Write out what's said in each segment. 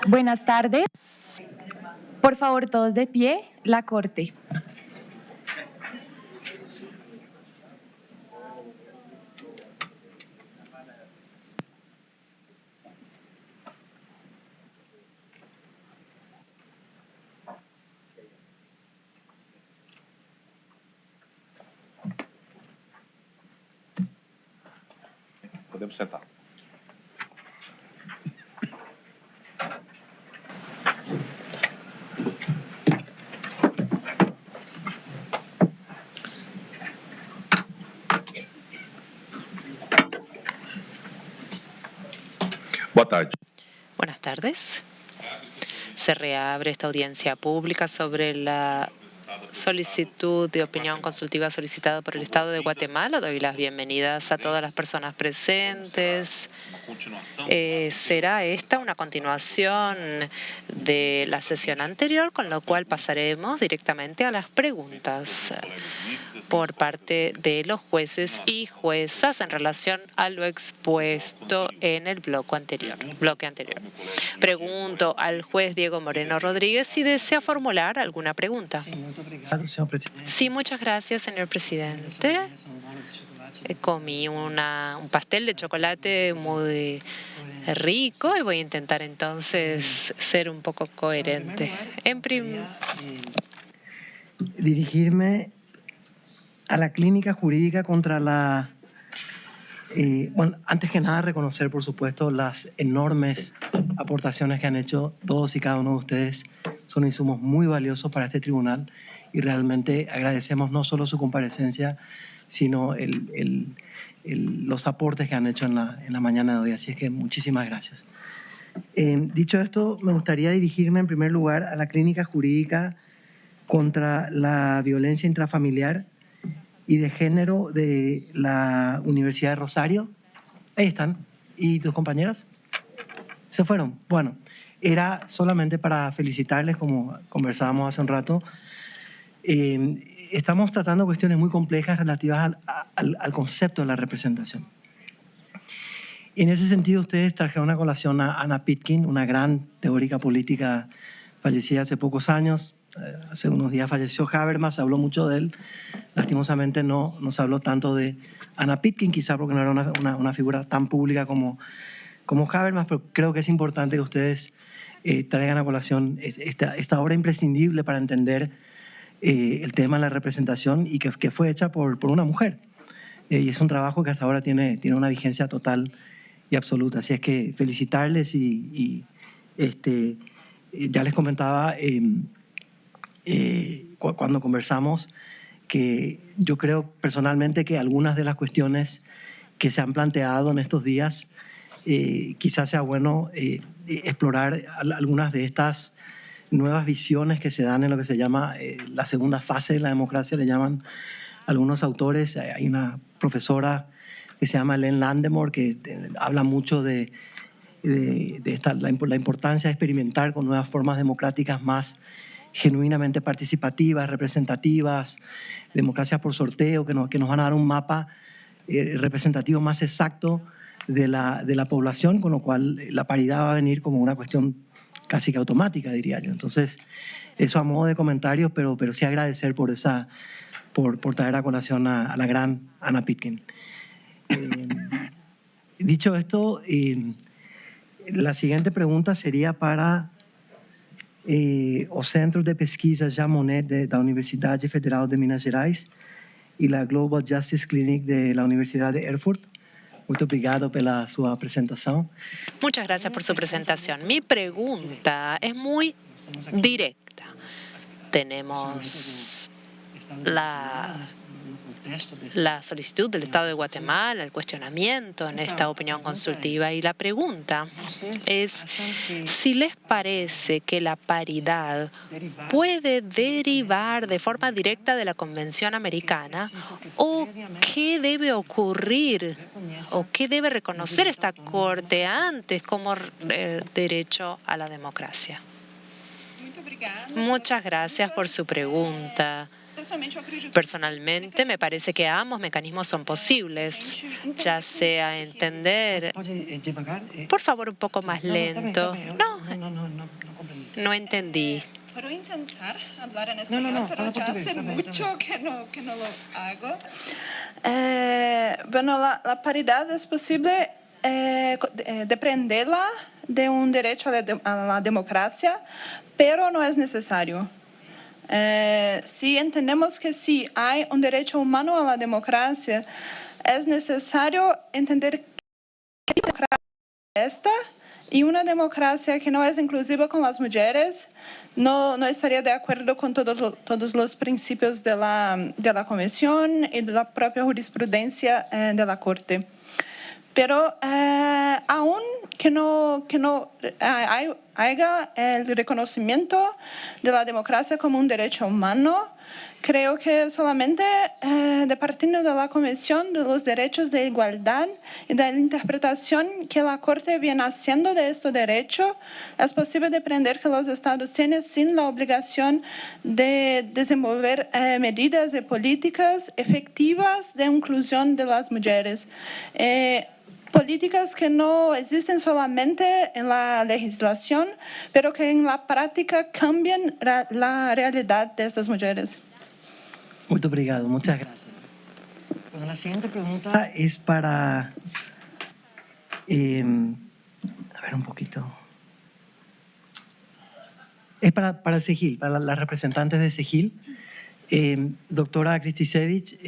Buenas tardes. Por favor, todos de pie, la Corte. Podemos sentar. Boa tarde. Buenas tardes. Se reabre esta audiencia pública sobre la solicitud de opinión consultiva solicitada por el Estado de Guatemala. Doy las bienvenidas a todas las personas presentes. Será esta una continuación de la sesión anterior, con lo cual pasaremos directamente a las preguntas por parte de los jueces y juezas en relación a lo expuesto en el bloque anterior. Pregunto al juez Diego Moreno Rodríguez si desea formular alguna pregunta. Sí, muchas gracias, señor presidente. Comí un pastel de chocolate muy rico y voy a intentar entonces ser un poco coherente. Dirigirme a la clínica jurídica contra la... bueno, antes que nada reconocer, por supuesto, las enormes aportaciones que han hecho todos y cada uno de ustedes. Son insumos muy valiosos para este tribunal y realmente agradecemos no solo su comparecencia, sino los aportes que han hecho en la mañana de hoy. Así es que muchísimas gracias. Dicho esto, me gustaría dirigirme en primer lugar a la clínica jurídica contra la violencia intrafamiliar y de género de la Universidad de Rosario. Ahí están. ¿Y tus compañeras? ¿Se fueron? Bueno, era solamente para felicitarles, como conversábamos hace un rato. Estamos tratando cuestiones muy complejas relativas al concepto de la representación. En ese sentido, ustedes trajeron a colación a Anna Pitkin, una gran teórica política fallecida hace pocos años. Hace unos días falleció Habermas, se habló mucho de él. Lastimosamente no se habló tanto de Anna Pitkin, quizá porque no era una figura tan pública como Habermas, pero creo que es importante que ustedes traigan a colación esta obra imprescindible para entender el tema de la representación y que fue hecha por una mujer. Y es un trabajo que hasta ahora tiene una vigencia total y absoluta. Así es que felicitarles y ya les comentaba cuando conversamos que yo creo personalmente que algunas de las cuestiones que se han planteado en estos días quizás sea bueno explorar algunas de estas nuevas visiones que se dan en lo que se llama la segunda fase de la democracia, le llaman algunos autores. Hay una profesora que se llama Len Landemore que habla mucho de la importancia de experimentar con nuevas formas democráticas más genuinamente participativas, representativas, democracias por sorteo, que nos van a dar un mapa representativo más exacto de la población, con lo cual la paridad va a venir como una cuestión casi que automática, diría yo. Entonces, eso a modo de comentario, pero sí agradecer por traer a colación a la gran Anna Pitkin. Dicho esto, la siguiente pregunta sería para o Centro de Pesquisa Jean Monnet da Universidade Federal de Minas Gerais e la Global Justice Clinic de la Universidad de Erfurt. Muito obrigado pela sua apresentação. Muchas gracias por su presentación. Mi pregunta es muy directa. Tenemos la solicitud del Estado de Guatemala, el cuestionamiento en esta opinión consultiva, y la pregunta es si les parece que la paridad puede derivar de forma directa de la Convención Americana o qué debe ocurrir o qué debe reconocer esta Corte antes como derecho a la democracia. Muchas gracias por su pregunta. Personalmente, me parece que ambos mecanismos son posibles, ya sea entender... Por favor, un poco más lento. No entendí. Puedo intentar hablar en español, pero ya hace mucho que no lo hago. Bueno, la paridad es posible dependerla de un derecho a la democracia, pero no es necesario. Si entendemos que sí hay un derecho humano a la democracia, es necesario entender qué democracia es esta, y una democracia que no es inclusiva con las mujeres no estaría de acuerdo con todos los principios de la Convención y de la propia jurisprudencia de la Corte. Pero aún que no haya el reconocimiento de la democracia como un derecho humano, creo que solamente de partiendo de la Convención de los Derechos de Igualdad y de la interpretación que la Corte viene haciendo de este derecho, es posible aprender que los Estados tienen sin la obligación de desenvolver medidas y políticas efectivas de inclusión de las mujeres. Políticas que no existen solamente en la legislación, pero que en la práctica cambian la realidad de estas mujeres. Muy obrigado, muchas gracias. Bueno, la siguiente pregunta es para... a ver un poquito. Es para CEGIL, para las representantes de CEGIL. Doctora Kristisevich,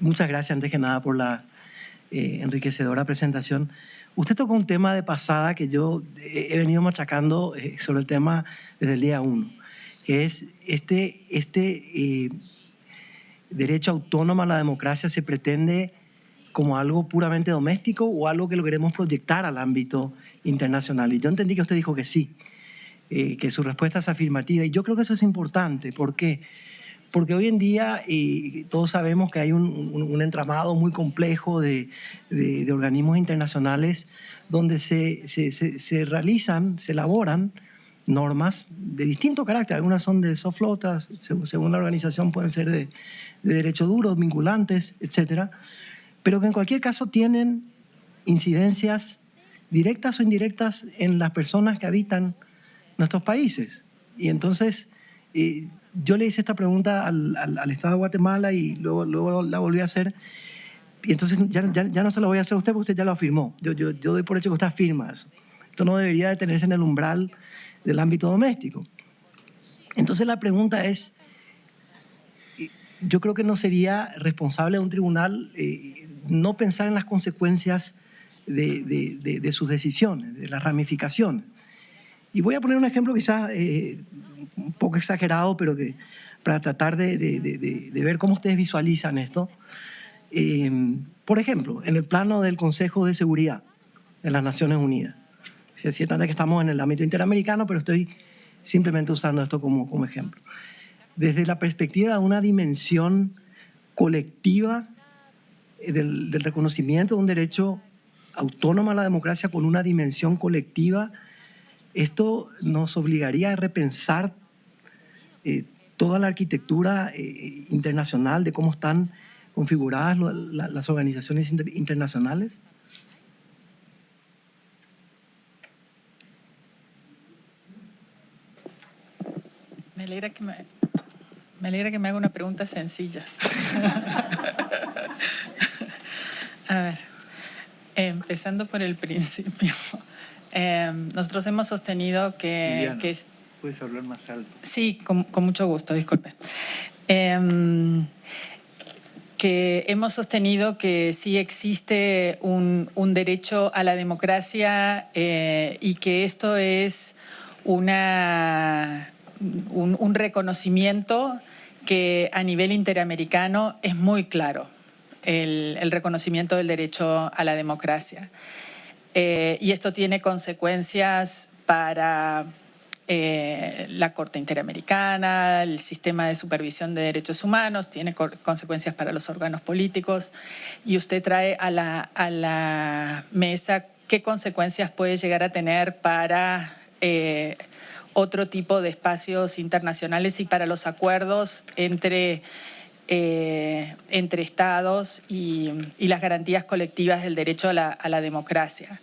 muchas gracias antes que nada por la enriquecedora presentación. Usted tocó un tema de pasada que yo he venido machacando sobre el tema desde el día 1, que es este derecho autónomo a la democracia se pretende como algo puramente doméstico o algo que lo queremos proyectar al ámbito internacional. Y yo entendí que usted dijo que sí, que su respuesta es afirmativa. Y yo creo que eso es importante. ¿Por qué? Porque hoy en día todos sabemos que hay un entramado muy complejo de organismos internacionales donde se realizan, se elaboran normas de distinto carácter. Algunas son de soft law, otras, según la organización, pueden ser de derecho duro, vinculantes, etcétera, pero que en cualquier caso tienen incidencias directas o indirectas en las personas que habitan nuestros países. Y entonces yo le hice esta pregunta al Estado de Guatemala y luego la volví a hacer. Y entonces ya no se la voy a hacer a usted porque usted ya lo afirmó. Yo doy por hecho que usted afirma eso. Esto no debería detenerse en el umbral del ámbito doméstico. Entonces la pregunta es, yo creo que no sería responsable de un tribunal no pensar en las consecuencias de sus decisiones, de las ramificaciones. Y voy a poner un ejemplo quizás un poco exagerado, pero que para tratar de ver cómo ustedes visualizan esto. Por ejemplo, en el plano del Consejo de Seguridad de las Naciones Unidas. Es cierto que estamos en el ámbito interamericano, pero estoy simplemente usando esto como ejemplo. Desde la perspectiva de una dimensión colectiva del reconocimiento de un derecho autónomo a la democracia con una dimensión colectiva, esto nos obligaría a repensar toda la arquitectura internacional de cómo están configuradas las organizaciones internacionales. Me alegra que me haga una pregunta sencilla. A ver, empezando por el principio. Nosotros hemos sostenido Liliana, que ¿puedes hablar más alto? Sí, con mucho gusto, disculpe. Que hemos sostenido que sí existe un derecho a la democracia y que esto es un reconocimiento que a nivel interamericano es muy claro, el reconocimiento del derecho a la democracia. Y esto tiene consecuencias para la Corte Interamericana, el sistema de supervisión de derechos humanos, tiene consecuencias para los órganos políticos. Y usted trae a la mesa qué consecuencias puede llegar a tener para otro tipo de espacios internacionales y para los acuerdos entre Estados y las garantías colectivas del derecho a la democracia.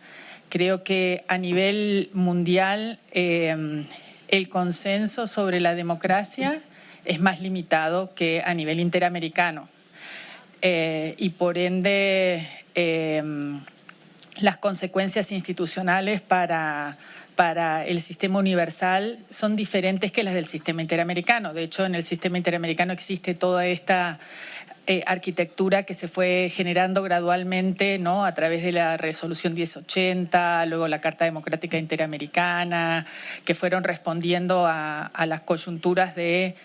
Creo que a nivel mundial el consenso sobre la democracia es más limitado que a nivel interamericano. Y por ende las consecuencias institucionales para el sistema universal son diferentes que las del sistema interamericano. De hecho, en el sistema interamericano existe toda esta arquitectura que se fue generando gradualmente, ¿no?, a través de la Resolución 1080, luego la Carta Democrática Interamericana, que fueron respondiendo a las coyunturas de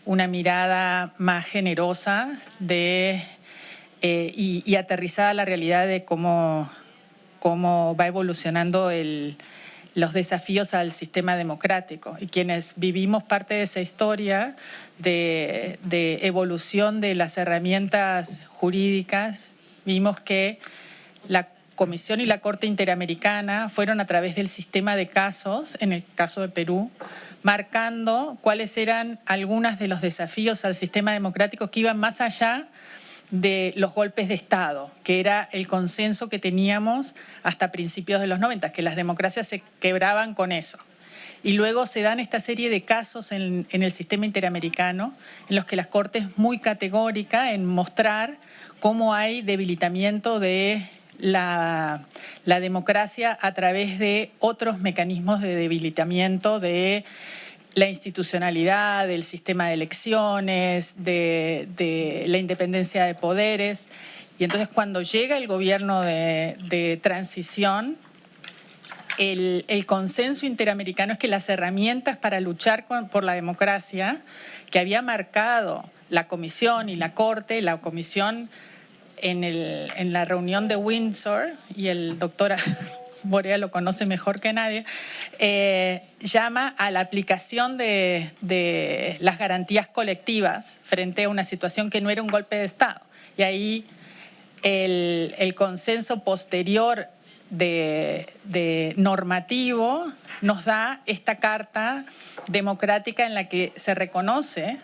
una mirada más generosa y aterrizada a la realidad de cómo va evolucionando los desafíos al sistema democrático. Y quienes vivimos parte de esa historia de evolución de las herramientas jurídicas, vimos que la Comisión y la Corte Interamericana fueron a través del sistema de casos, en el caso de Perú, marcando cuáles eran algunos de los desafíos al sistema democrático que iban más allá de los golpes de Estado, que era el consenso que teníamos hasta principios de los 90, que las democracias se quebraban con eso. Y luego se dan esta serie de casos en el sistema interamericano en los que la Corte es muy categórica en mostrar cómo hay debilitamiento de la democracia a través de otros mecanismos de debilitamiento de la institucionalidad, del sistema de elecciones, de la independencia de poderes. Y entonces cuando llega el gobierno de transición, el consenso interamericano es que las herramientas para luchar por la democracia que había marcado la Comisión y la Corte, la Comisión en la reunión de Windsor, y el doctor Borea lo conoce mejor que nadie, llama a la aplicación de las garantías colectivas frente a una situación que no era un golpe de Estado. Y ahí el consenso posterior de normativo nos da esta carta democrática en la que se reconoce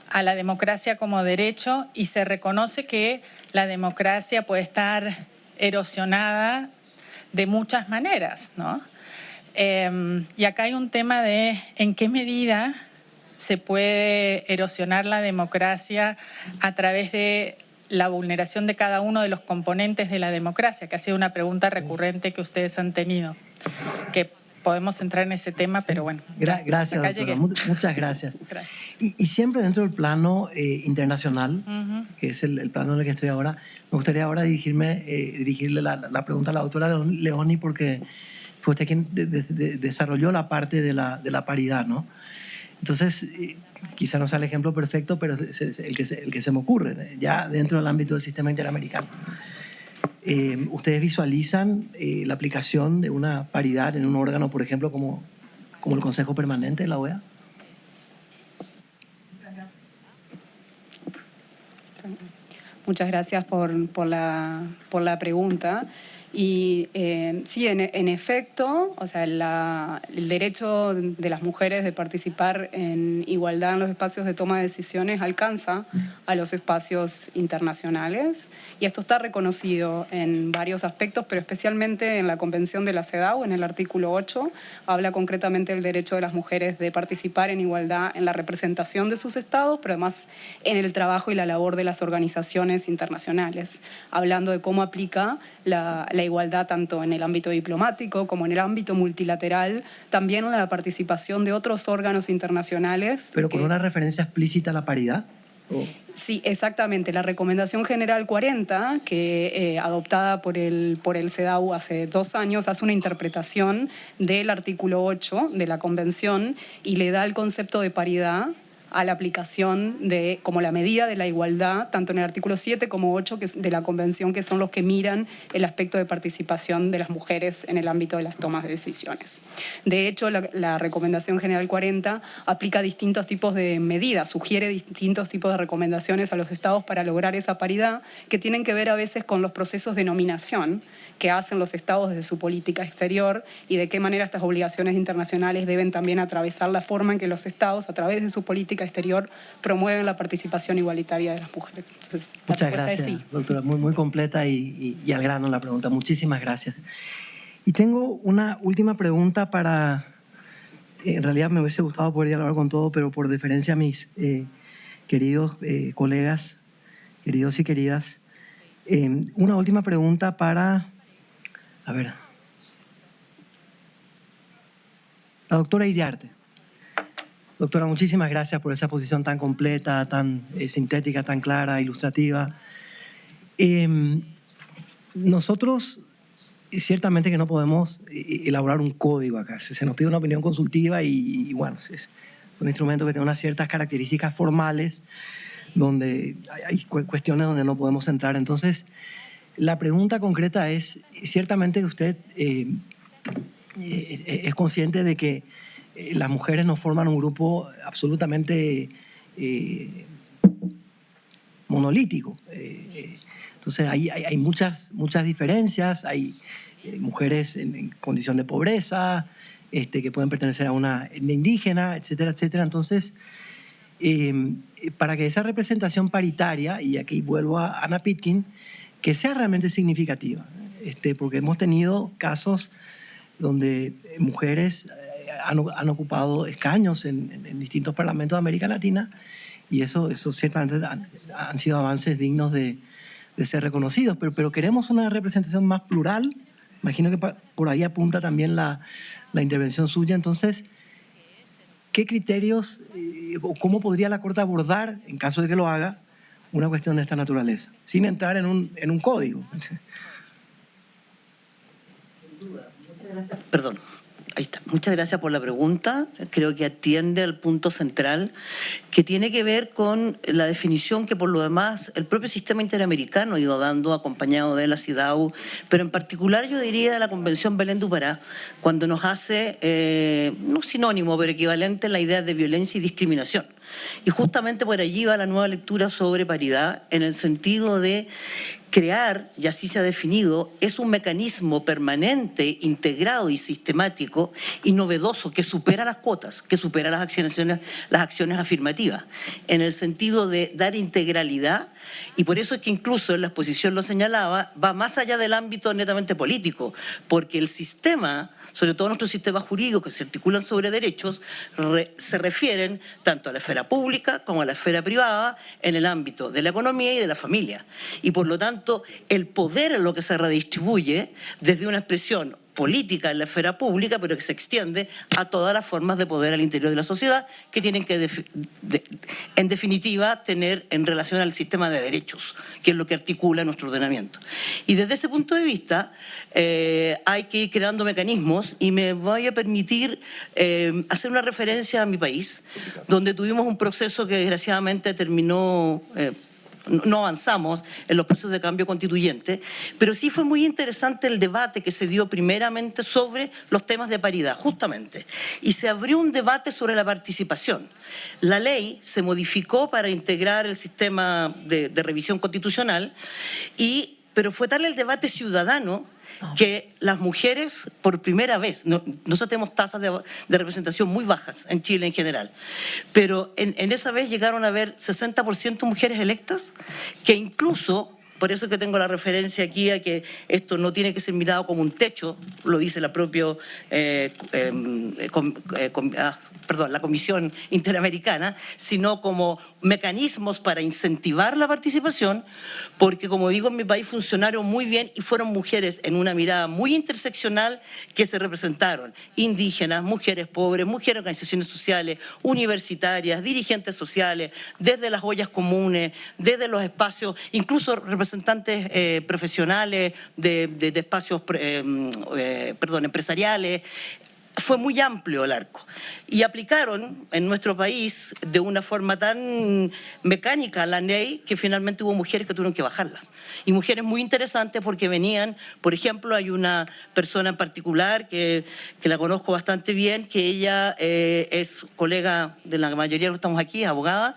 a la democracia como derecho y se reconoce que la democracia puede estar erosionada de muchas maneras, ¿no? Y acá hay un tema de en qué medida se puede erosionar la democracia a través de la vulneración de cada uno de los componentes de la democracia, que ha sido una pregunta recurrente que ustedes han tenido, que podemos entrar en ese tema, pero bueno. Gracias, doctora. Muchas gracias. Gracias. Y siempre dentro del plano internacional, que es el plano en el que estoy ahora, me gustaría ahora dirigirle la pregunta a la doctora Leoni, porque fue usted quien desarrolló la parte de la paridad, ¿no? Entonces, quizá no sea el ejemplo perfecto, pero es el que se me ocurre, ya dentro del ámbito del sistema interamericano. ¿Ustedes visualizan la aplicación de una paridad en un órgano, por ejemplo, como el Consejo Permanente de la OEA? Muchas gracias por la pregunta. Y sí, en efecto, o sea, el derecho de las mujeres de participar en igualdad en los espacios de toma de decisiones alcanza a los espacios internacionales, y esto está reconocido en varios aspectos, pero especialmente en la Convención de la CEDAW, en el artículo 8, habla concretamente del derecho de las mujeres de participar en igualdad en la representación de sus estados, pero además en el trabajo y la labor de las organizaciones internacionales, hablando de cómo aplica la igualdad tanto en el ámbito diplomático como en el ámbito multilateral, también en la participación de otros órganos internacionales. ¿Pero con una referencia explícita a la paridad? Sí, exactamente. La Recomendación General 40, que adoptada por el CEDAW hace 2 años, hace una interpretación del artículo 8 de la Convención y le da el concepto de paridad a la aplicación como la medida de la igualdad, tanto en el artículo 7 como 8 de la Convención, que son los que miran el aspecto de participación de las mujeres en el ámbito de las tomas de decisiones. De hecho, la Recomendación General 40 aplica distintos tipos de medidas, sugiere distintos tipos de recomendaciones a los estados para lograr esa paridad, que tienen que ver a veces con los procesos de nominación, que hacen los estados desde su política exterior y de qué manera estas obligaciones internacionales deben también atravesar la forma en que los estados, a través de su política exterior, promueven la participación igualitaria de las mujeres. Entonces, muchas gracias, doctora. Muy completa y al grano la pregunta. Muchísimas gracias. Y tengo una última pregunta para... En realidad me hubiese gustado poder dialogar con todo, pero por deferencia a mis queridos colegas, queridos y queridas, una última pregunta para... A ver. La doctora Iriarte. Doctora, muchísimas gracias por esa posición tan completa, tan sintética, tan clara, ilustrativa. Nosotros ciertamente que no podemos elaborar un código acá. Se nos pide una opinión consultiva y bueno, es un instrumento que tiene unas ciertas características formales donde hay cuestiones donde no podemos entrar. Entonces, la pregunta concreta es, ciertamente usted es consciente de que las mujeres no forman un grupo absolutamente monolítico. Entonces, hay muchas diferencias, hay mujeres en condición de pobreza, que pueden pertenecer a una etnia indígena, etcétera, etcétera. Entonces, para que esa representación paritaria, y aquí vuelvo a Anna Pitkin, que sea realmente significativa, porque hemos tenido casos donde mujeres han ocupado escaños en distintos parlamentos de América Latina y eso ciertamente han sido avances dignos de ser reconocidos, pero queremos una representación más plural. Imagino que por ahí apunta también la intervención suya. Entonces, ¿qué criterios o cómo podría la Corte abordar, en caso de que lo haga, una cuestión de esta naturaleza, sin entrar en un código? Perdón. Ahí está. Muchas gracias por la pregunta. Creo que atiende al punto central que tiene que ver con la definición que por lo demás el propio sistema interamericano ha ido dando acompañado de la CIDAW, pero en particular yo diría de la Convención Belén du Pará, cuando nos hace, no sinónimo, pero equivalente la idea de violencia y discriminación. Y justamente por allí va la nueva lectura sobre paridad en el sentido de crear, y así se ha definido, es un mecanismo permanente, integrado y sistemático y novedoso que supera las cuotas, que supera las acciones afirmativas, en el sentido de dar integralidad, y por eso es que incluso en la exposición lo señalaba, va más allá del ámbito netamente político, porque el sistema, sobre todo nuestros sistemas jurídicos que se articulan sobre derechos, se refieren tanto a la esfera pública como a la esfera privada en el ámbito de la economía y de la familia. Y por lo tanto, el poder es lo que se redistribuye desde una expresión política en la esfera pública, pero que se extiende a todas las formas de poder al interior de la sociedad que tienen que, en definitiva, tener en relación al sistema de derechos, que es lo que articula nuestro ordenamiento. Y desde ese punto de vista hay que ir creando mecanismos y me voy a permitir hacer una referencia a mi país, donde tuvimos un proceso que desgraciadamente terminó... no avanzamos en los procesos de cambio constituyente, pero sí fue muy interesante el debate que se dio primeramente sobre los temas de paridad, justamente, y se abrió un debate sobre la participación. La ley se modificó para integrar el sistema de revisión constitucional, pero fue tal el debate ciudadano que las mujeres, por primera vez, nosotros tenemos tasas de representación muy bajas en Chile en general, pero en esa vez llegaron a haber 60% mujeres electas, que incluso, por eso que tengo la referencia aquí a que esto no tiene que ser mirado como un techo, lo dice la propia la Comisión Interamericana, sino como mecanismos para incentivar la participación, porque como digo, en mi país funcionaron muy bien y fueron mujeres en una mirada muy interseccional que se representaron, indígenas, mujeres pobres, mujeres de organizaciones sociales, universitarias, dirigentes sociales, desde las ollas comunes, desde los espacios, incluso representantes profesionales de espacios empresariales. fue muy amplio el arco y aplicaron en nuestro país de una forma tan mecánica la ley que finalmente hubo mujeres que tuvieron que bajarlas. Y mujeres muy interesantes porque venían, por ejemplo, hay una persona en particular que la conozco bastante bien, que ella es colega de la mayoría de los que estamos aquí, abogada,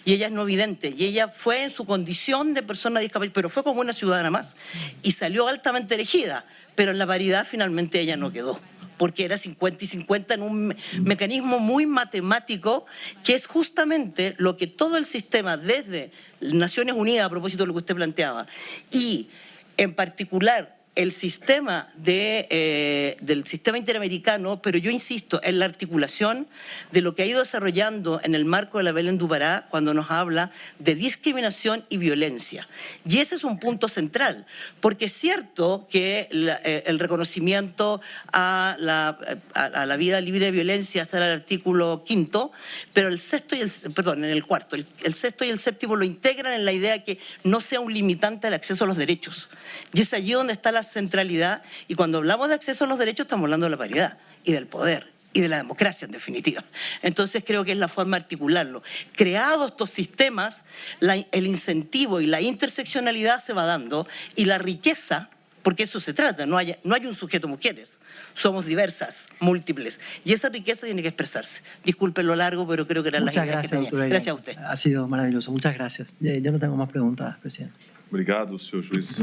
y ella es no vidente. Y ella fue en su condición de persona discapacitada, pero fue como una ciudadana más y salió altamente elegida, pero en la paridad finalmente ella no quedó, porque era 50 y 50 en un mecanismo muy matemático, que es justamente lo que todo el sistema, desde Naciones Unidas, a propósito de lo que usted planteaba, y en particular el sistema del sistema interamericano, pero yo insisto en la articulación de lo que ha ido desarrollando en el marco de la Belén du Pará cuando nos habla de discriminación y violencia. Y ese es un punto central, porque es cierto que el reconocimiento a la vida libre de violencia está en el artículo 5, pero el sexto y en el cuarto, el sexto y el séptimo lo integran en la idea que no sea un limitante al acceso a los derechos. Y es allí donde está la centralidad, y cuando hablamos de acceso a los derechos estamos hablando de la paridad y del poder y de la democracia en definitiva. Entonces creo que es la forma de articularlo. Creados estos sistemas, el incentivo y la interseccionalidad se va dando, y la riqueza, porque eso se trata, no hay un sujeto mujeres, somos diversas, múltiples, y esa riqueza tiene que expresarse. Disculpe lo largo, pero creo que eran las ideas que tenía. Gracias a usted. Ha sido maravilloso, muchas gracias. Yo no tengo más preguntas, presidente. Obrigado, senhor juiz.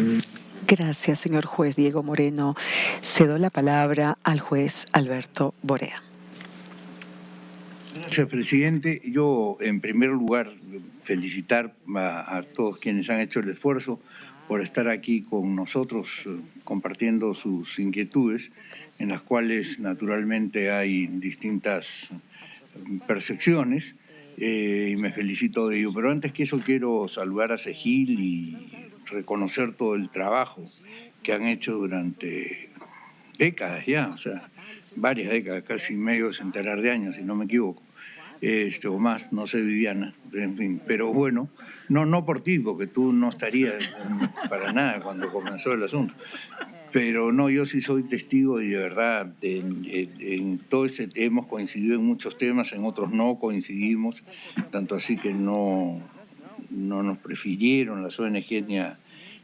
Gracias, señor juez Diego Moreno. Cedo la palabra al juez Alberto Borea. Gracias, presidente. Yo, en primer lugar, felicitar a todos quienes han hecho el esfuerzo por estar aquí con nosotros, compartiendo sus inquietudes, en las cuales naturalmente hay distintas percepciones, y me felicito de ello. Pero antes que eso quiero saludar a Segil y reconocer todo el trabajo que han hecho durante décadas ya, o sea, varias décadas, casi medio centenar de años, si no me equivoco, o más, no sé, Viviana, en fin, pero bueno, no por ti, porque tú no estarías para nada cuando comenzó el asunto, pero no, yo sí soy testigo y de verdad en todo hemos coincidido en muchos temas, en otros no coincidimos, tanto así que no nos prefirieron las ONG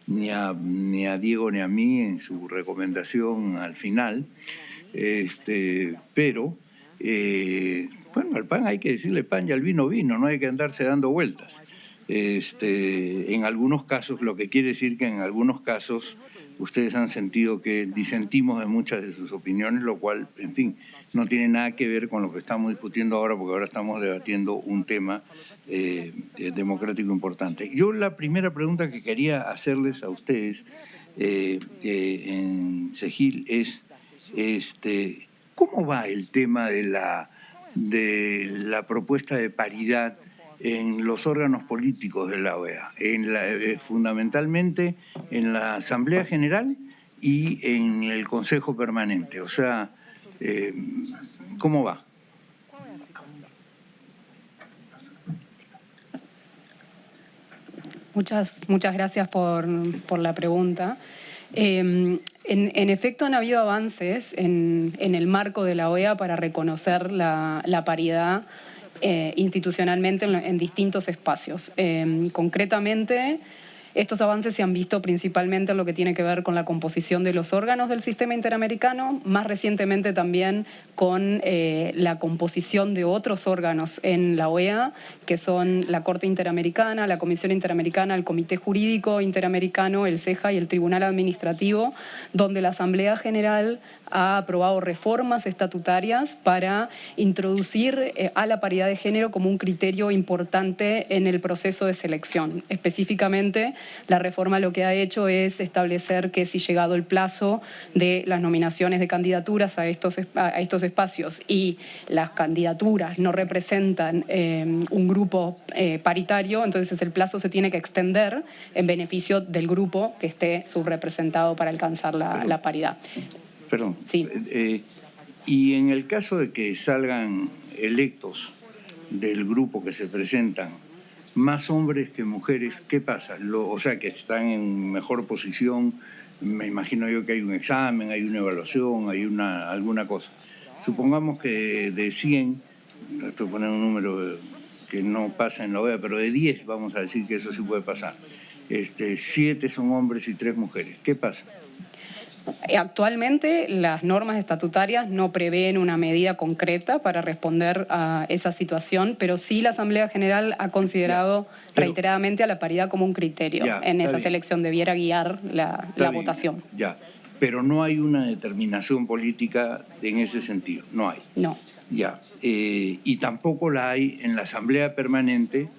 ni a Diego ni a mí en su recomendación al final, pero bueno, al pan hay que decirle pan y al vino vino, no hay que andarse dando vueltas. En algunos casos, lo que quiere decir que en algunos casos ustedes han sentido que disentimos de muchas de sus opiniones, lo cual, en fin, no tiene nada que ver con lo que estamos discutiendo ahora, porque ahora estamos debatiendo un tema democrático importante. Yo la primera pregunta que quería hacerles a ustedes, en Segil, es ¿cómo va el tema de la propuesta de paridad en los órganos políticos de la OEA, fundamentalmente en la Asamblea General y en el Consejo Permanente? O sea, ¿cómo va? Muchas gracias por la pregunta. En efecto, han habido avances en el marco de la OEA para reconocer la paridad institucionalmente en distintos espacios. Concretamente, estos avances se han visto principalmente en lo que tiene que ver con la composición de los órganos del sistema interamericano, más recientemente también con la composición de otros órganos en la OEA, que son la Corte Interamericana, la Comisión Interamericana, el Comité Jurídico Interamericano, el CEJA y el Tribunal Administrativo, donde la Asamblea General ha aprobado reformas estatutarias para introducir a la paridad de género como un criterio importante en el proceso de selección. Específicamente, la reforma lo que ha hecho es establecer que si llegado el plazo de las nominaciones de candidaturas a estos espacios y las candidaturas no representan un grupo paritario, entonces el plazo se tiene que extender en beneficio del grupo que esté subrepresentado para alcanzar la paridad. Perdón. Sí. Y en el caso de que salgan electos del grupo que se presentan más hombres que mujeres, ¿qué pasa? O sea, que están en mejor posición, me imagino yo que hay un examen, hay una evaluación, hay alguna cosa. supongamos que de 100, estoy poniendo un número que no pasa en la OEA, pero de 10 vamos a decir que eso sí puede pasar. 7 son hombres y 3 mujeres. ¿Qué pasa? Actualmente las normas estatutarias no prevén una medida concreta para responder a esa situación, pero sí la Asamblea General ha considerado reiteradamente a la paridad como un criterio en esa selección, debiera guiar la votación. Ya, pero no hay una determinación política en ese sentido, no hay. No. Ya, y tampoco la hay en la Asamblea Permanente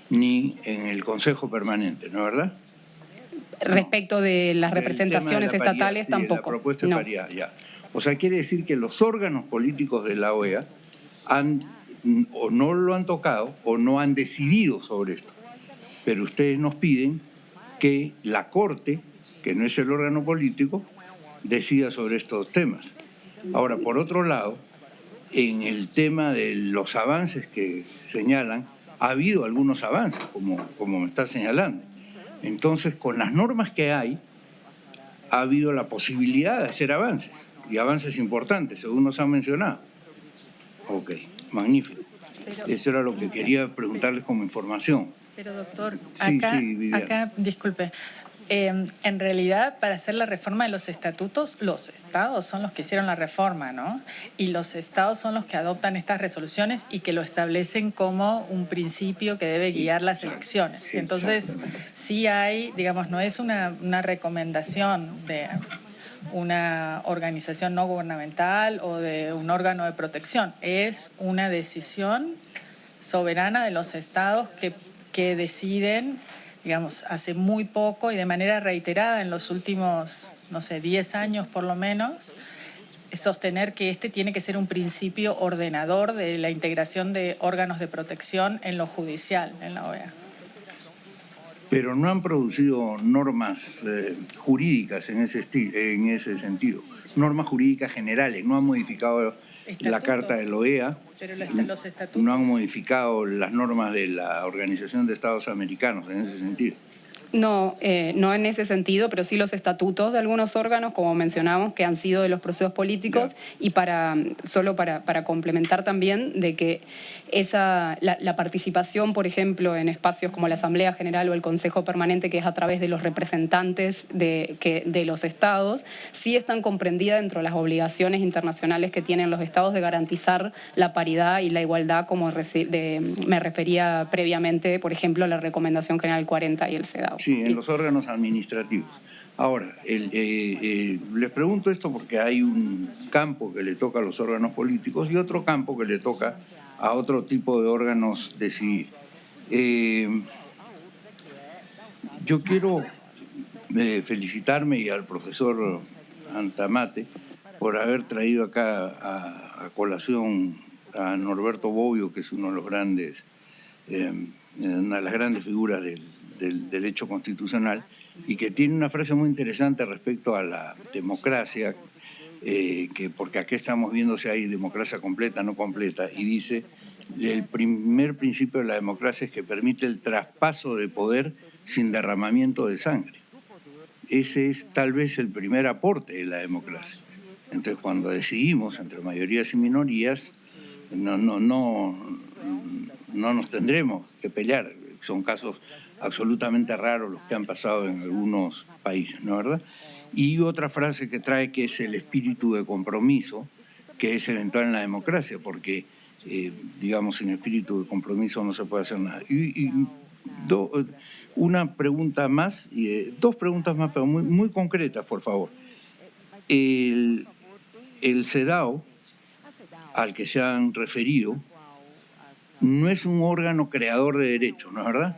ni en el Consejo Permanente, ¿no es verdad? Respecto de las representaciones de la paridad, estatales, sí, tampoco. La propuesta de paridad, ya. O sea, quiere decir que los órganos políticos de la OEA o no lo han tocado o no han decidido sobre esto. Pero ustedes nos piden que la Corte, que no es el órgano político, decida sobre estos temas. Ahora, por otro lado, en el tema de los avances que señalan, ha habido algunos avances, como me está señalando. Entonces, con las normas que hay, ha habido la posibilidad de hacer avances, y avances importantes, según nos han mencionado. Ok, magnífico. Eso era lo que quería preguntarles como información. Pero doctor, Sí, acá, disculpe, en realidad para hacer la reforma de los estatutos, los estados son los que hicieron la reforma, ¿no? Y los estados son los que adoptan estas resoluciones y que lo establecen como un principio que debe guiar las elecciones. Entonces, sí hay, digamos, no es una recomendación de una organización no gubernamental o de un órgano de protección, es una decisión soberana de los estados que deciden, digamos, hace muy poco y de manera reiterada en los últimos, no sé, 10 años por lo menos, sostener que este tiene que ser un principio ordenador de la integración de órganos de protección en lo judicial, en la OEA. Pero no han producido normas jurídicas en ese sentido, normas jurídicas generales, no han modificado la Carta de la OEA, pero los estatutos no han modificado las normas de la Organización de Estados Americanos en ese sentido. No, no en ese sentido, pero sí los estatutos de algunos órganos, como mencionamos, que han sido de los procesos políticos, y solo para complementar también de que la participación, por ejemplo, en espacios como la Asamblea General o el Consejo Permanente, que es a través de los representantes de los estados, sí están comprendidas dentro de las obligaciones internacionales que tienen los estados de garantizar la paridad y la igualdad, como me refería previamente, por ejemplo, la Recomendación General 40 y el CEDAW. Sí, en los órganos administrativos. Ahora, les pregunto esto porque hay un campo que le toca a los órganos políticos y otro campo que le toca a otro tipo de órganos decidir. Yo quiero felicitarme y al profesor Antamate por haber traído acá a colación a Norberto Bobbio, que es uno de los grandes, una de las grandes figuras del derecho constitucional, y que tiene una frase muy interesante respecto a la democracia, porque aquí estamos viendo si hay democracia completa o no completa, y dice: el primer principio de la democracia es que permite el traspaso de poder sin derramamiento de sangre. Ese es tal vez el primer aporte de la democracia. Entonces, cuando decidimos entre mayorías y minorías, no nos tendremos que pelear. Son casos absolutamente raros los que han pasado en algunos países, ¿no es verdad? Y otra frase que trae, que es el espíritu de compromiso, que es eventual en la democracia, porque, digamos, sin espíritu de compromiso no se puede hacer nada. Una pregunta más, dos preguntas más, pero muy concretas, por favor. El CEDAW, al que se han referido, no es un órgano creador de derechos, ¿no es verdad?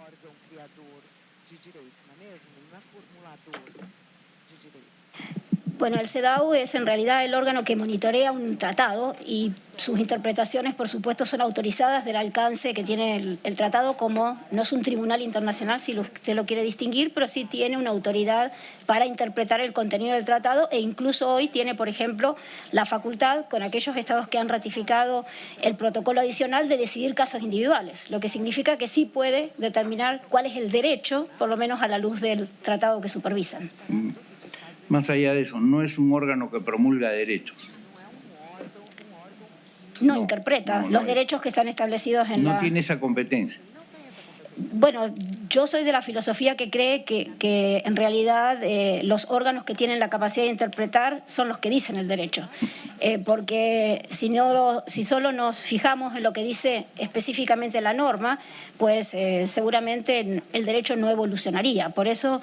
Bueno, el CEDAW es en realidad el órgano que monitorea un tratado y sus interpretaciones, por supuesto, son autorizadas del alcance que tiene el tratado, como no es un tribunal internacional, si usted lo quiere distinguir, pero sí tiene una autoridad para interpretar el contenido del tratado, e incluso hoy tiene, por ejemplo, la facultad, con aquellos estados que han ratificado el protocolo adicional, de decidir casos individuales, lo que significa que sí puede determinar cuál es el derecho, por lo menos a la luz del tratado que supervisan. Más allá de eso, no es un órgano que promulga derechos. no interpreta los derechos que están establecidos en no tiene esa competencia. Bueno, yo soy de la filosofía que cree que en realidad los órganos que tienen la capacidad de interpretar son los que dicen el derecho. Porque si solo nos fijamos en lo que dice específicamente la norma, pues seguramente el derecho no evolucionaría. Por eso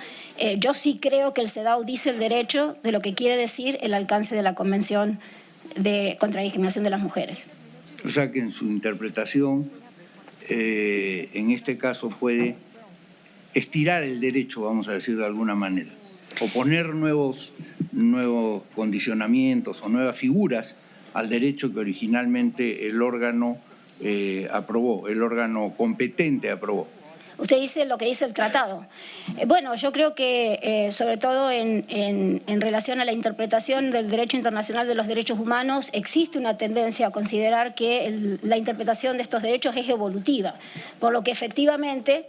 yo sí creo que el CEDAW dice el derecho de lo que quiere decir el alcance de la Convención contra la Discriminación de las Mujeres. O sea que en su interpretación, en este caso puede estirar el derecho, vamos a decir de alguna manera, o poner nuevos condicionamientos o nuevas figuras al derecho que originalmente el órgano aprobó, el órgano competente aprobó. Usted dice lo que dice el tratado. Bueno, yo creo que sobre todo en relación a la interpretación del derecho internacional de los derechos humanos, existe una tendencia a considerar que la interpretación de estos derechos es evolutiva, por lo que efectivamente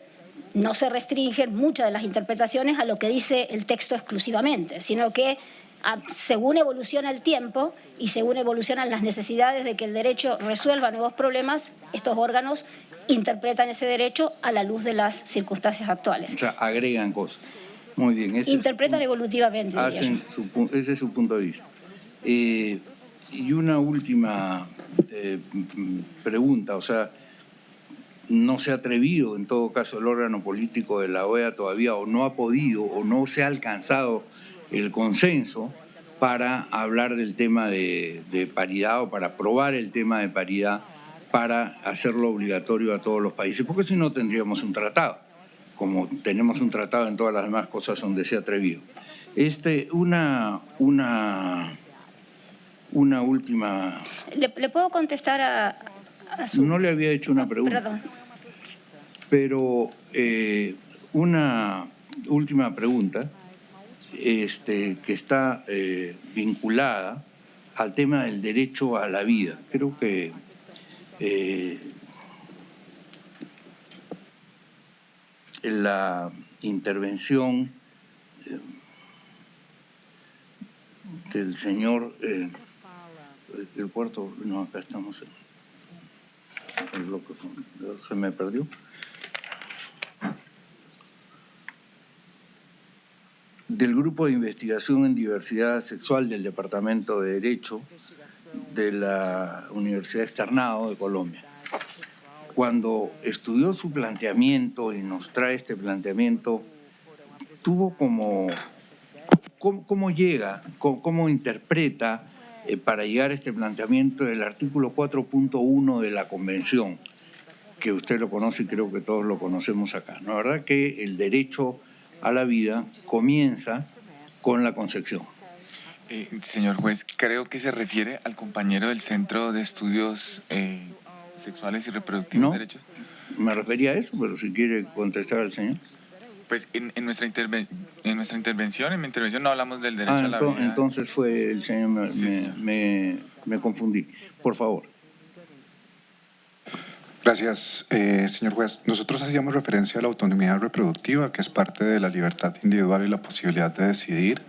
no se restringen muchas de las interpretaciones a lo que dice el texto exclusivamente, sino que según evoluciona el tiempo y según evolucionan las necesidades de que el derecho resuelva nuevos problemas, estos órganos interpretan ese derecho a la luz de las circunstancias actuales. O sea, agregan cosas. Muy bien. Interpretan evolutivamente. Ese es su punto de vista. Y una última pregunta, o sea, no se ha atrevido, en todo caso, el órgano político de la OEA todavía, o no ha podido, o no se ha alcanzado el consenso para hablar del tema de paridad o para aprobar el tema de paridad para hacerlo obligatorio a todos los países, porque si no tendríamos un tratado, como tenemos un tratado en todas las demás cosas donde se ha atrevido. Una última... ¿Le puedo contestar a su...? No le había hecho una pregunta. Perdón. Pero una última pregunta que está vinculada al tema del derecho a la vida. Creo que la intervención del señor, el cuarto, no, acá estamos, el bloque, se me perdió. Del Grupo de Investigación en Diversidad Sexual del Departamento de Derecho de la Universidad Externado de Colombia. Cuando estudió su planteamiento y nos trae este planteamiento, tuvo ¿cómo llega, cómo interpreta para llegar a este planteamiento el artículo 4.1 de la Convención, que usted lo conoce y creo que todos lo conocemos acá, ¿no? La verdad que el derecho a la vida comienza con la concepción. Señor juez, creo que se refiere al compañero del Centro de Estudios Sexuales y Reproductivos de Derechos. Me refería a eso, pero si quiere contestar al señor. Pues en mi intervención no hablamos del derecho a la vida. Entonces fue el señor, me confundí. Por favor. Gracias, señor juez. Nosotros hacíamos referencia a la autonomía reproductiva, que es parte de la libertad individual y la posibilidad de decidir,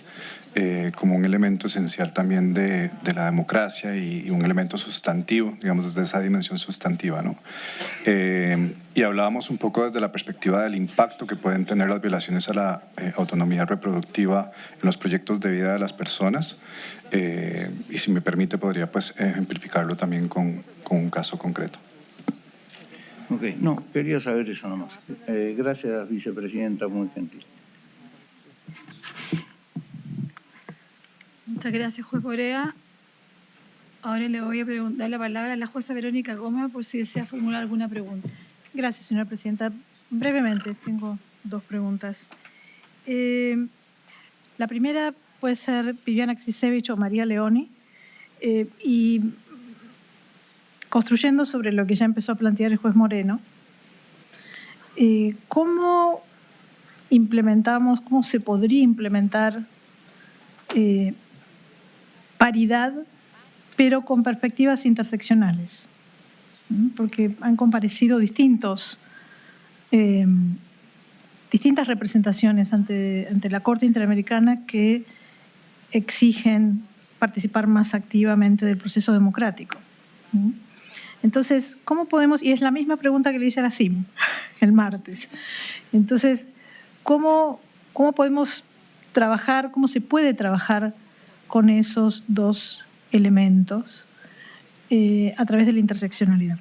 como un elemento esencial también de la democracia y un elemento sustantivo, digamos, desde esa dimensión sustantiva, ¿no? Y hablábamos un poco desde la perspectiva del impacto que pueden tener las violaciones a la autonomía reproductiva en los proyectos de vida de las personas. Y si me permite, podría pues ejemplificarlo también con un caso concreto. Ok, no, quería saber eso nomás. Gracias, vicepresidenta, muy gentil. Muchas gracias, juez Borea. Ahora le voy a dar la palabra a la jueza Verónica Gómez por si desea formular alguna pregunta. Gracias, señora presidenta. Brevemente, tengo dos preguntas. La primera puede ser Viviana Krzyzewicz o María Leoni. Y construyendo sobre lo que ya empezó a plantear el juez Moreno, ¿cómo implementamos, cómo se podría implementar paridad, pero con perspectivas interseccionales? Porque han comparecido distintas representaciones ante la Corte Interamericana que exigen participar más activamente del proceso democrático. Entonces, ¿cómo podemos? Y es la misma pregunta que le hice a la CIM el martes. Entonces, ¿cómo podemos trabajar, cómo se puede trabajar con esos dos elementos a través de la interseccionalidad?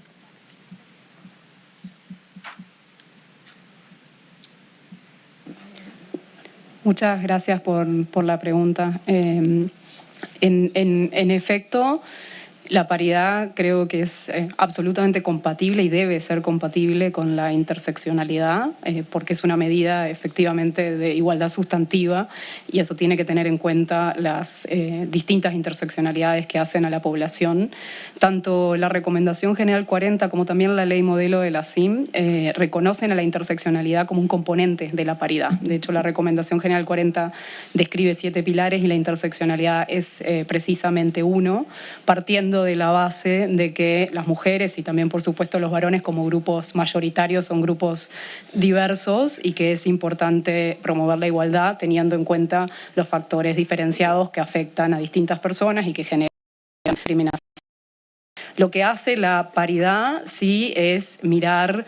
Muchas gracias por la pregunta. En efecto, la paridad creo que es absolutamente compatible y debe ser compatible con la interseccionalidad, porque es una medida efectivamente de igualdad sustantiva y eso tiene que tener en cuenta las distintas interseccionalidades que hacen a la población. Tanto la Recomendación General 40 como también la Ley Modelo de la CIM reconocen a la interseccionalidad como un componente de la paridad. De hecho, la Recomendación General 40 describe 7 pilares y la interseccionalidad es precisamente uno, partiendo de la base de que las mujeres y también, por supuesto, los varones como grupos mayoritarios son grupos diversos y que es importante promover la igualdad teniendo en cuenta los factores diferenciados que afectan a distintas personas y que generan discriminación. Lo que hace la paridad sí es mirar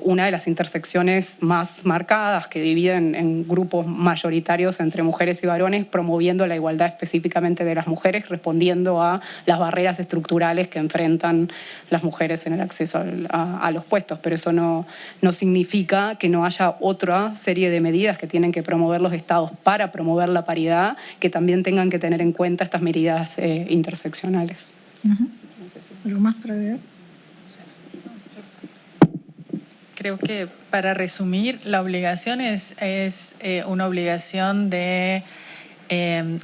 una de las intersecciones más marcadas que dividen en grupos mayoritarios entre mujeres y varones, promoviendo la igualdad específicamente de las mujeres, respondiendo a las barreras estructurales que enfrentan las mujeres en el acceso a los puestos. Pero eso no significa que no haya otra serie de medidas que tienen que promover los estados para promover la paridad, que también tengan que tener en cuenta estas medidas interseccionales. ¿Algo más para agregar? Creo que para resumir, la obligación es una obligación de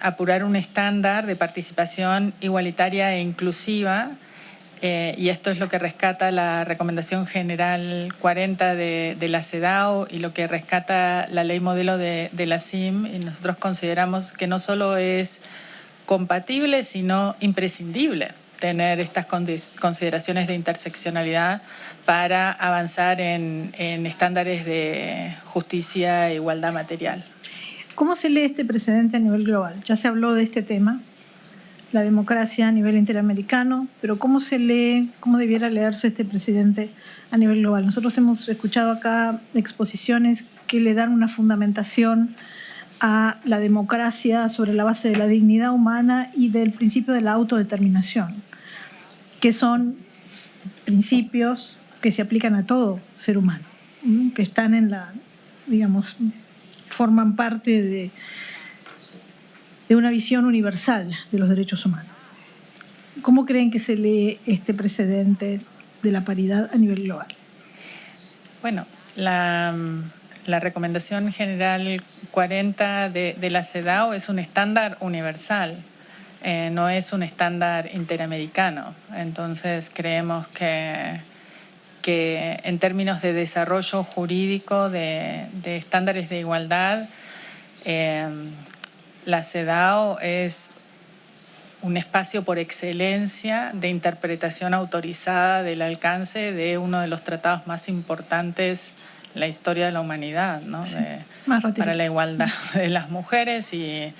apurar un estándar de participación igualitaria e inclusiva, y esto es lo que rescata la Recomendación General 40 de la CEDAW y lo que rescata la Ley Modelo de la CIM, y nosotros consideramos que no solo es compatible, sino imprescindible tener estas consideraciones de interseccionalidad para avanzar en estándares de justicia e igualdad material. ¿Cómo se lee este precedente a nivel global? Ya se habló de este tema, la democracia a nivel interamericano, pero ¿cómo se lee, cómo debiera leerse este precedente a nivel global? Nosotros hemos escuchado acá exposiciones que le dan una fundamentación a la democracia sobre la base de la dignidad humana y del principio de la autodeterminación, que son principios que se aplican a todo ser humano, que están en la, digamos, forman parte de una visión universal de los derechos humanos. ¿Cómo creen que se lee este precedente de la paridad a nivel global? Bueno, la Recomendación General 40 de la CEDAW es un estándar universal, no es un estándar interamericano. Entonces creemos que en términos de desarrollo jurídico de estándares de igualdad, la CEDAW es un espacio por excelencia de interpretación autorizada del alcance de uno de los tratados más importantes en la historia de la humanidad, ¿no? Sí, para la igualdad de las mujeres y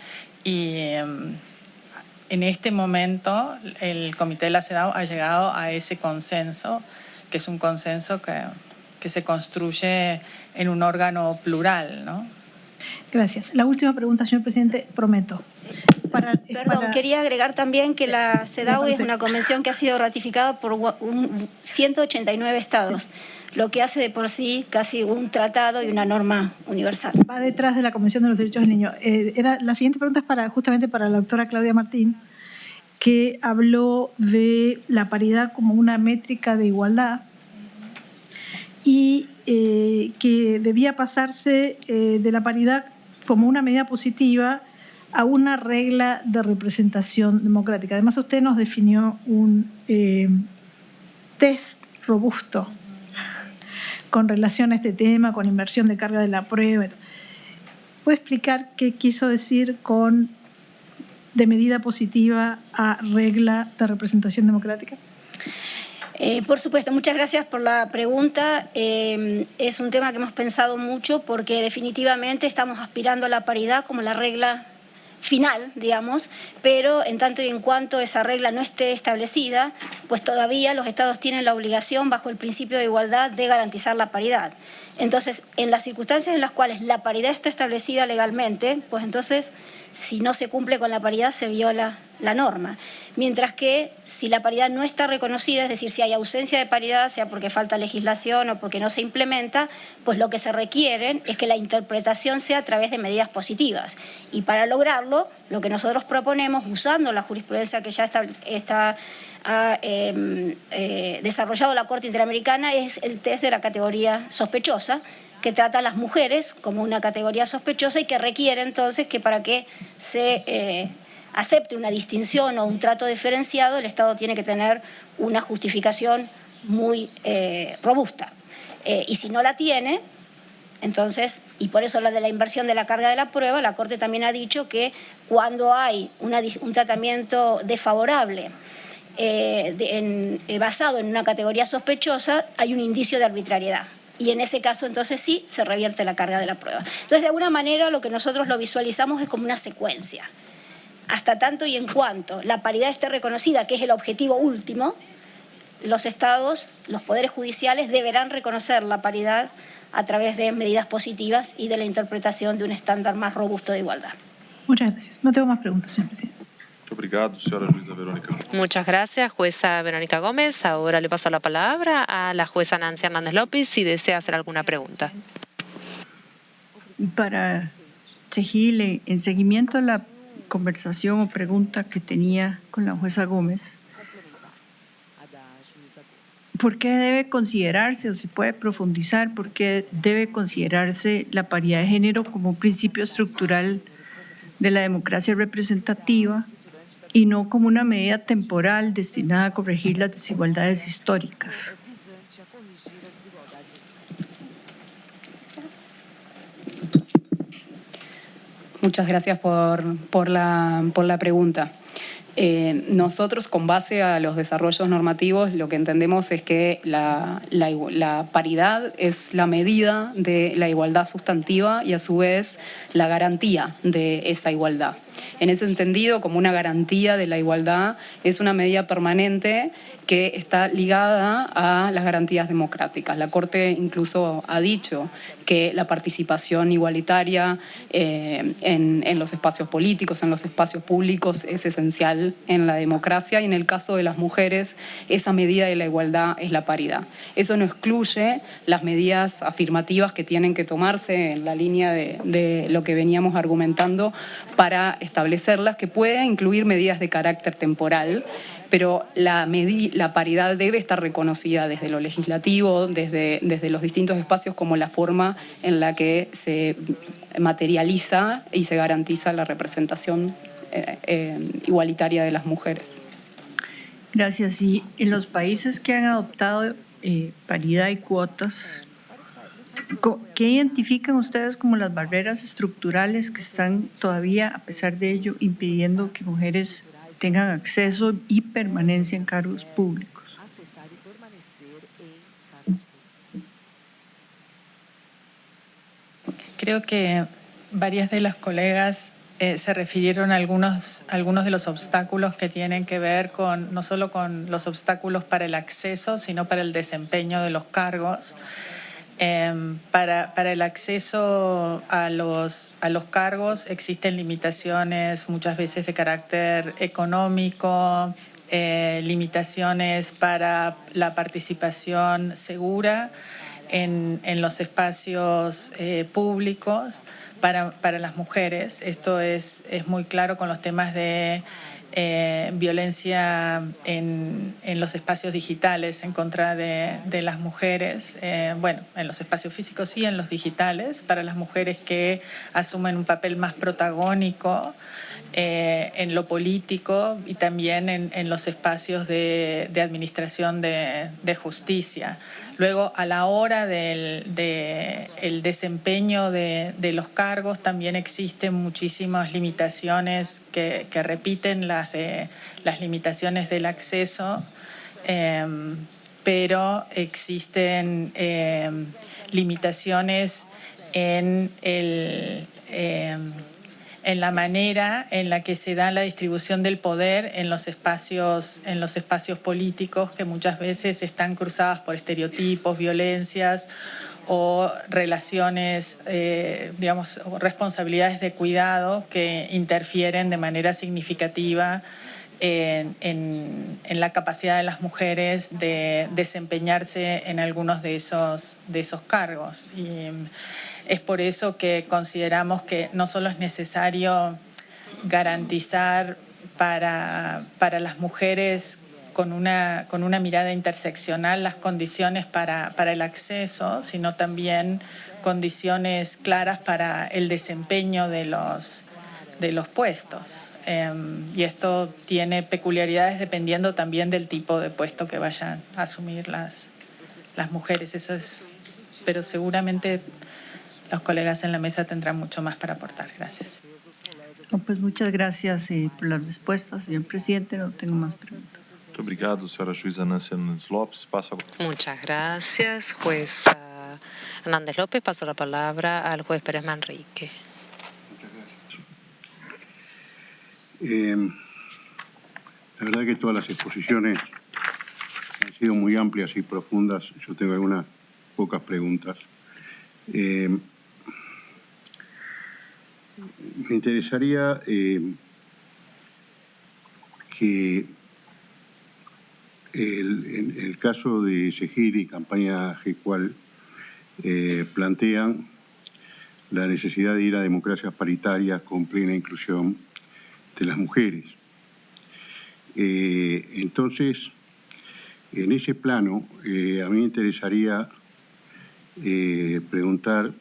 en este momento el Comité de la CEDAW ha llegado a ese consenso, que es un consenso que se construye en un órgano plural, ¿no? Gracias. La última pregunta, señor presidente, prometo. Perdón, quería agregar también que la CEDAW es una convención que ha sido ratificada por 189 estados, lo que hace de por sí casi un tratado y una norma universal. Va detrás de la Convención de los Derechos del Niño. La siguiente pregunta es justamente para la doctora Claudia Martín, que habló de la paridad como una métrica de igualdad y que debía pasarse de la paridad como una medida positiva a una regla de representación democrática. Además, usted nos definió un test robusto con relación a este tema, con inversión de carga de la prueba. ¿Puede explicar qué quiso decir con de medida positiva a regla de representación democrática? Por supuesto, muchas gracias por la pregunta. Es un tema que hemos pensado mucho porque definitivamente estamos aspirando a la paridad como la regla final, digamos, pero en tanto y en cuanto esa regla no esté establecida, pues todavía los estados tienen la obligación, bajo el principio de igualdad, de garantizar la paridad. Entonces, en las circunstancias en las cuales la paridad está establecida legalmente, pues entonces, si no se cumple con la paridad, se viola la norma. Mientras que si la paridad no está reconocida, es decir, si hay ausencia de paridad, sea porque falta legislación o porque no se implementa, pues lo que se requiere es que la interpretación sea a través de medidas positivas. Y para lograrlo, lo que nosotros proponemos, usando la jurisprudencia que ya está desarrollado la Corte Interamericana, es el test de la categoría sospechosa, que trata a las mujeres como una categoría sospechosa y que requiere entonces que para que se acepte una distinción o un trato diferenciado, el Estado tiene que tener una justificación muy robusta. Y si no la tiene, entonces, y por eso la de la inversión de la carga de la prueba, la Corte también ha dicho que cuando hay un tratamiento desfavorable basado en una categoría sospechosa, hay un indicio de arbitrariedad. Y en ese caso, entonces sí, se revierte la carga de la prueba. Entonces, de alguna manera, lo que nosotros lo visualizamos es como una secuencia. Hasta tanto y en cuanto la paridad esté reconocida, que es el objetivo último, los estados, los poderes judiciales deberán reconocer la paridad a través de medidas positivas y de la interpretación de un estándar más robusto de igualdad. Muchas gracias. No tengo más preguntas, señor presidente. Obrigado, señora jueza Verónica. Muchas gracias, jueza Verónica Gómez. Ahora le paso la palabra a la jueza Nancy Hernández López si desea hacer alguna pregunta. Para seguirle, en seguimiento a la conversación o pregunta que tenía con la jueza Gómez, ¿por qué debe considerarse, o se puede profundizar, por qué debe considerarse la paridad de género como un principio estructural de la democracia representativa y no como una medida temporal destinada a corregir las desigualdades históricas? Muchas gracias por la pregunta. Nosotros, con base a los desarrollos normativos, lo que entendemos es que la paridad es la medida de la igualdad sustantiva y, a su vez, la garantía de esa igualdad. En ese entendido, como una garantía de la igualdad, es una medida permanente que está ligada a las garantías democráticas. La Corte incluso ha dicho que la participación igualitaria en los espacios políticos, en los espacios públicos, es esencial en la democracia, y en el caso de las mujeres, esa medida de la igualdad es la paridad. Eso no excluye las medidas afirmativas que tienen que tomarse en la línea de lo que veníamos argumentando para establecerlas, que puede incluir medidas de carácter temporal, pero la paridad debe estar reconocida desde lo legislativo, desde los distintos espacios, como la forma en la que se materializa y se garantiza la representación igualitaria de las mujeres. Gracias. Y en los países que han adoptado paridad y cuotas, ¿qué identifican ustedes como las barreras estructurales que están todavía, a pesar de ello, impidiendo que mujeres tengan acceso y permanencia en cargos públicos? Creo que varias de las colegas se refirieron a algunos de los obstáculos que tienen que ver con no solo con los obstáculos para el acceso, sino para el desempeño de los cargos. Para el acceso a los cargos existen limitaciones muchas veces de carácter económico, limitaciones para la participación segura en los espacios públicos para las mujeres. Esto es muy claro con los temas de violencia en los espacios digitales en contra de las mujeres, bueno, en los espacios físicos y en los digitales, para las mujeres que asumen un papel más protagónico en lo político y también en los espacios de administración de justicia. Luego, a la hora del desempeño de los cargos, también existen muchísimas limitaciones que repiten las limitaciones del acceso, pero existen limitaciones en en la manera en la que se da la distribución del poder en los espacios políticos, que muchas veces están cruzadas por estereotipos, violencias o relaciones, digamos, o responsabilidades de cuidado que interfieren de manera significativa en la capacidad de las mujeres de desempeñarse en algunos de esos cargos. Y es por eso que consideramos que no solo es necesario garantizar para las mujeres con una mirada interseccional las condiciones para el acceso, sino también condiciones claras para el desempeño de los puestos. Y esto tiene peculiaridades dependiendo también del tipo de puesto que vayan a asumir las mujeres. Eso es, pero seguramente los colegas en la mesa tendrán mucho más para aportar. Gracias. Pues muchas gracias por las respuestas, señor presidente. No tengo más preguntas. Muito obrigado, senhora juíza Nancy Hernández Lopes. Muchas gracias, juez Hernández López. Paso la palabra al juez Pérez Manrique. La verdad que todas las exposiciones han sido muy amplias y profundas. Yo tengo algunas pocas preguntas. Me interesaría que en el caso de Segil y campaña G-Cual plantean la necesidad de ir a democracias paritarias con plena inclusión de las mujeres. Entonces, en ese plano, a mí me interesaría preguntar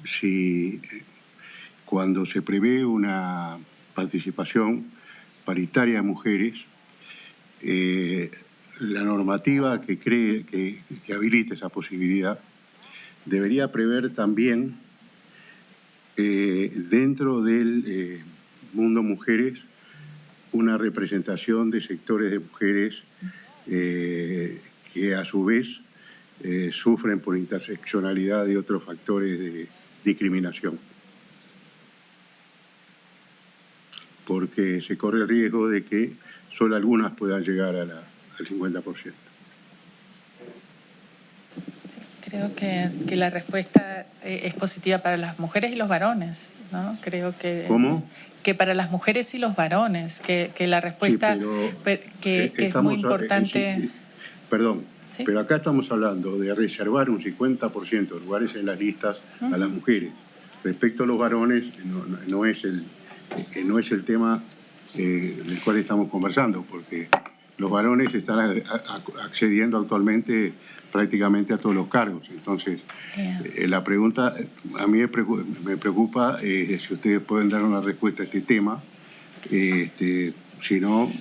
si cuando se prevé una participación paritaria de mujeres, la normativa que habilite esa posibilidad debería prever también dentro del mundo mujeres una representación de sectores de mujeres que a su vez sufren por interseccionalidad y otros factores de discriminación. Porque se corre el riesgo de que solo algunas puedan llegar al 50%. Creo que la respuesta es positiva para las mujeres y los varones, ¿no? Creo que... ¿Cómo? Que para las mujeres y los varones, que la respuesta sí, que es muy importante... Perdón, ¿sí? Pero acá estamos hablando de reservar un 50% de lugares en las listas a las mujeres. Respecto a los varones, no es el tema del cual estamos conversando, porque los varones están accediendo actualmente prácticamente a todos los cargos. Entonces, la pregunta a mí me preocupa si ustedes pueden dar una respuesta a este tema. Si no...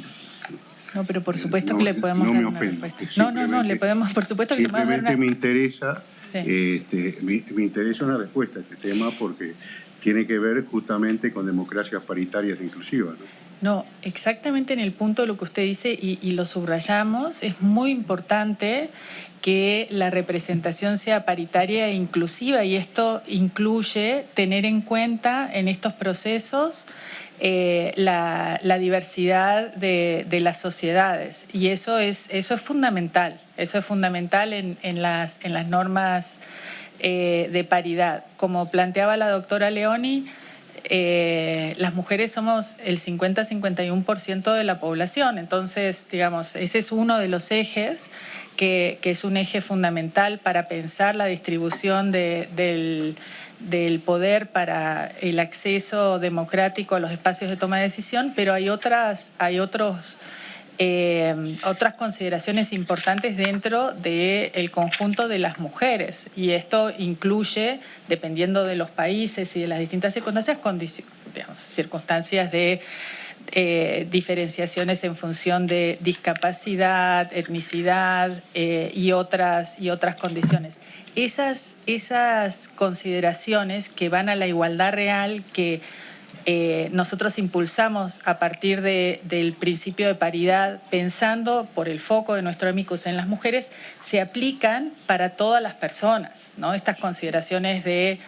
No, pero por supuesto que le podemos dar una respuesta. No, le podemos, por supuesto que le podemos dar una... me interesa, me interesa una respuesta a este tema porque tiene que ver justamente con democracias paritarias e inclusivas, ¿no? No, exactamente en el punto de lo que usted dice y lo subrayamos, es muy importante que la representación sea paritaria e inclusiva y esto incluye tener en cuenta en estos procesos la diversidad de las sociedades y eso es fundamental, en las normas de paridad. Como planteaba la doctora Leoni, las mujeres somos el 50-51% de la población, entonces, digamos, ese es uno de los ejes que es un eje fundamental para pensar la distribución del poder para el acceso democrático a los espacios de toma de decisión, pero hay otras consideraciones importantes dentro del conjunto de las mujeres y esto incluye, dependiendo de los países y de las distintas circunstancias de diferenciaciones en función de discapacidad, etnicidad y otras condiciones. Esas consideraciones que van a la igualdad real, que nosotros impulsamos a partir del principio de paridad, pensando por el foco de nuestro amicus en las mujeres, se aplican para todas las personas, ¿no? Estas consideraciones de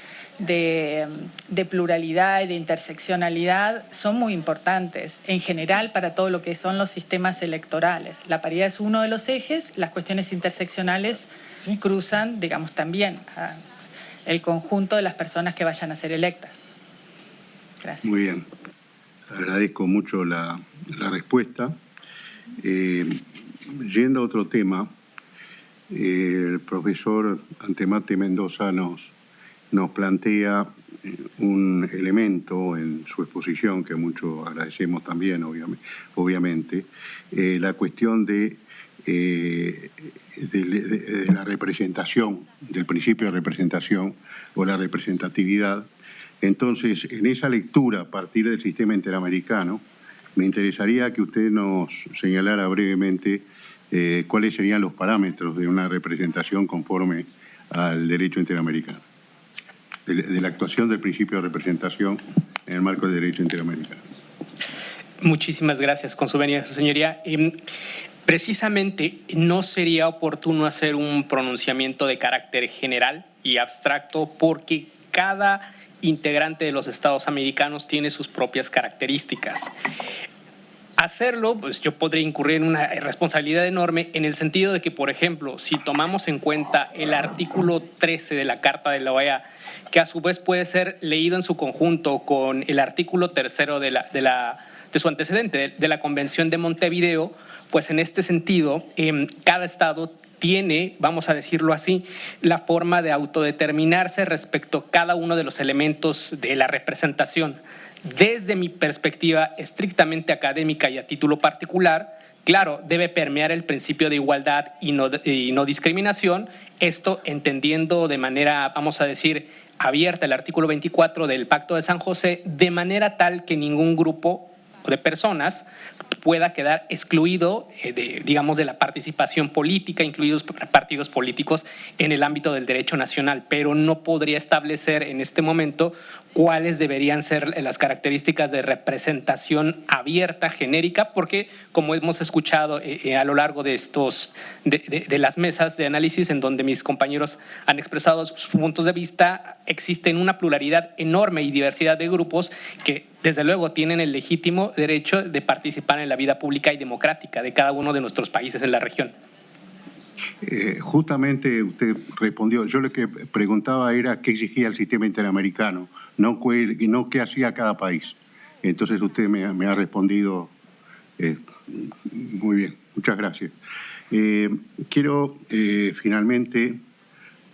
pluralidad y de interseccionalidad son muy importantes, en general para todo lo que son los sistemas electorales. La paridad es uno de los ejes, las cuestiones interseccionales cruzan, digamos, también el conjunto de las personas que vayan a ser electas. Gracias. Muy bien. Agradezco mucho la respuesta. Yendo a otro tema, el profesor Antemate Mendoza nos plantea un elemento en su exposición que mucho agradecemos también, obviamente, la cuestión de la representación, del principio de representación o la representatividad. Entonces, en esa lectura a partir del sistema interamericano, me interesaría que usted nos señalara brevemente cuáles serían los parámetros de una representación conforme al derecho interamericano, de la actuación del principio de representación en el marco del derecho interamericano. Muchísimas gracias, con su venida, su señoría. Precisamente no sería oportuno hacer un pronunciamiento de carácter general y abstracto porque cada integrante de los estados americanos tiene sus propias características. Hacerlo, pues yo podría incurrir en una responsabilidad enorme en el sentido de que, por ejemplo, si tomamos en cuenta el artículo 13 de la Carta de la OEA, que a su vez puede ser leído en su conjunto con el artículo 3 de su antecedente, de la Convención de Montevideo, pues en este sentido, cada estado tiene, vamos a decirlo así, la forma de autodeterminarse respecto a cada uno de los elementos de la representación. Desde mi perspectiva estrictamente académica y a título particular, claro, debe permear el principio de igualdad y no discriminación, esto entendiendo de manera, vamos a decir, abierta el artículo 24 del Pacto de San José, de manera tal que ningún grupo de personas pueda quedar excluido de la participación política, incluidos partidos políticos en el ámbito del derecho nacional, pero no podría establecer en este momento cuáles deberían ser las características de representación abierta, genérica, porque como hemos escuchado a lo largo de de las mesas de análisis en donde mis compañeros han expresado sus puntos de vista, existen una pluralidad enorme y diversidad de grupos que desde luego tienen el legítimo derecho de participar en la vida pública y democrática de cada uno de nuestros países en la región. Justamente usted respondió, yo lo que preguntaba era qué exigía el sistema interamericano, no qué hacía cada país. Entonces usted me ha respondido muy bien, muchas gracias. Quiero finalmente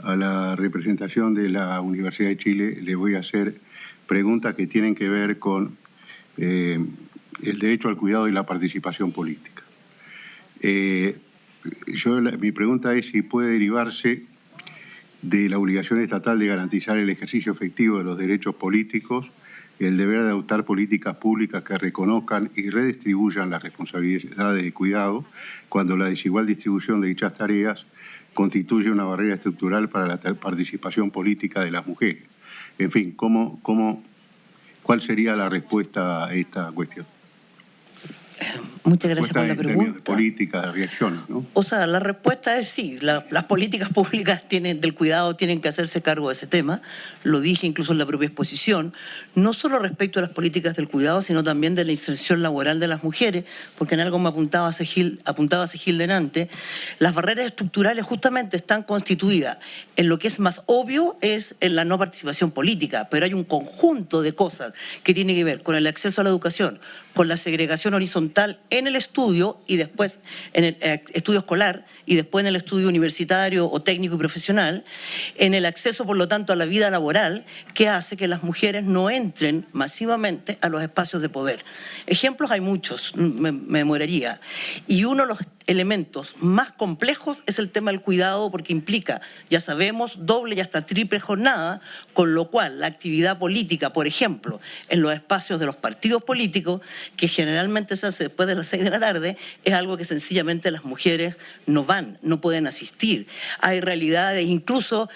a la representación de la Universidad de Chile le voy a hacer preguntas que tienen que ver con el derecho al cuidado y la participación política. Mi pregunta es si puede derivarse de la obligación estatal de garantizar el ejercicio efectivo de los derechos políticos, el deber de adoptar políticas públicas que reconozcan y redistribuyan las responsabilidades de cuidado cuando la desigual distribución de dichas tareas constituye una barrera estructural para la participación política de las mujeres. En fin, ¿cuál sería la respuesta a esta cuestión? Muchas gracias por la pregunta. De política, de reacciones, ¿no? O sea, la respuesta es sí. Las políticas públicas del cuidado tienen que hacerse cargo de ese tema. Lo dije incluso en la propia exposición. No solo respecto a las políticas del cuidado, sino también de la inserción laboral de las mujeres, porque en algo me apuntaba Segil delante. Las barreras estructurales justamente están constituidas en lo que es más obvio, es en la no participación política, pero hay un conjunto de cosas que tiene que ver con el acceso a la educación, con la segregación horizontal en el estudio y después en el estudio escolar y después en el estudio universitario o técnico y profesional, en el acceso, por lo tanto, a la vida laboral, que hace que las mujeres no entren masivamente a los espacios de poder. Ejemplos hay muchos, me demoraría. Y uno elementos más complejos es el tema del cuidado, porque implica, ya sabemos, doble y hasta triple jornada, con lo cual la actividad política, por ejemplo, en los espacios de los partidos políticos, que generalmente se hace después de las 6 de la tarde, es algo que sencillamente las mujeres no van, no pueden asistir. Hay realidades, incluso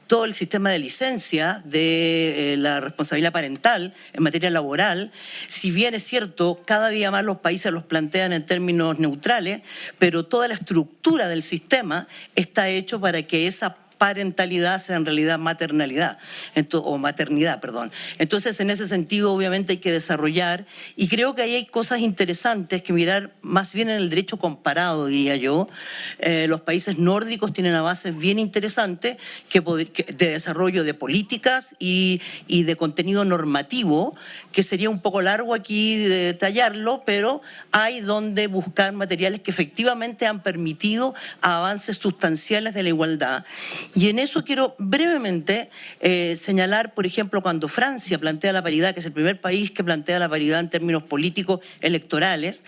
todo el sistema de licencia de la responsabilidad parental en materia laboral, si bien es cierto, cada día más los países los plantean en términos neutrales, pero toda la estructura del sistema está hecho para que esa parentalidad sea en realidad maternalidad, o maternidad, perdón. Entonces, en ese sentido, obviamente hay que desarrollar, y creo que ahí hay cosas interesantes que mirar más bien en el derecho comparado, diría yo. Los países nórdicos tienen avances bien interesantes de desarrollo de políticas y de contenido normativo, que sería un poco largo aquí detallarlo, pero hay donde buscar materiales que efectivamente han permitido avances sustanciales de la igualdad. Y en eso quiero brevemente señalar, por ejemplo, cuando Francia plantea la paridad, que es el primer país que plantea la paridad en términos políticos electorales,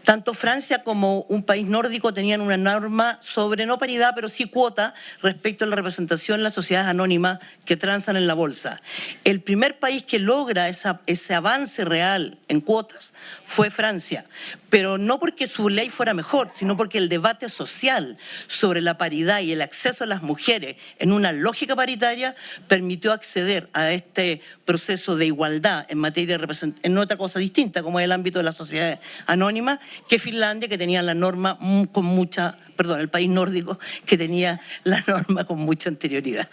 tanto Francia como un país nórdico tenían una norma sobre no paridad, pero sí cuota respecto a la representación en las sociedades anónimas que transan en la bolsa. El primer país que logra ese avance real en cuotas fue Francia, pero no porque su ley fuera mejor, sino porque el debate social sobre la paridad y el acceso a las mujeres en una lógica paritaria permitió acceder a este proceso de igualdad en materia en otra cosa distinta, como es el ámbito de las sociedades anónimas, que Finlandia, que tenía la norma con mucha, perdón, el país nórdico, que tenía la norma con mucha anterioridad.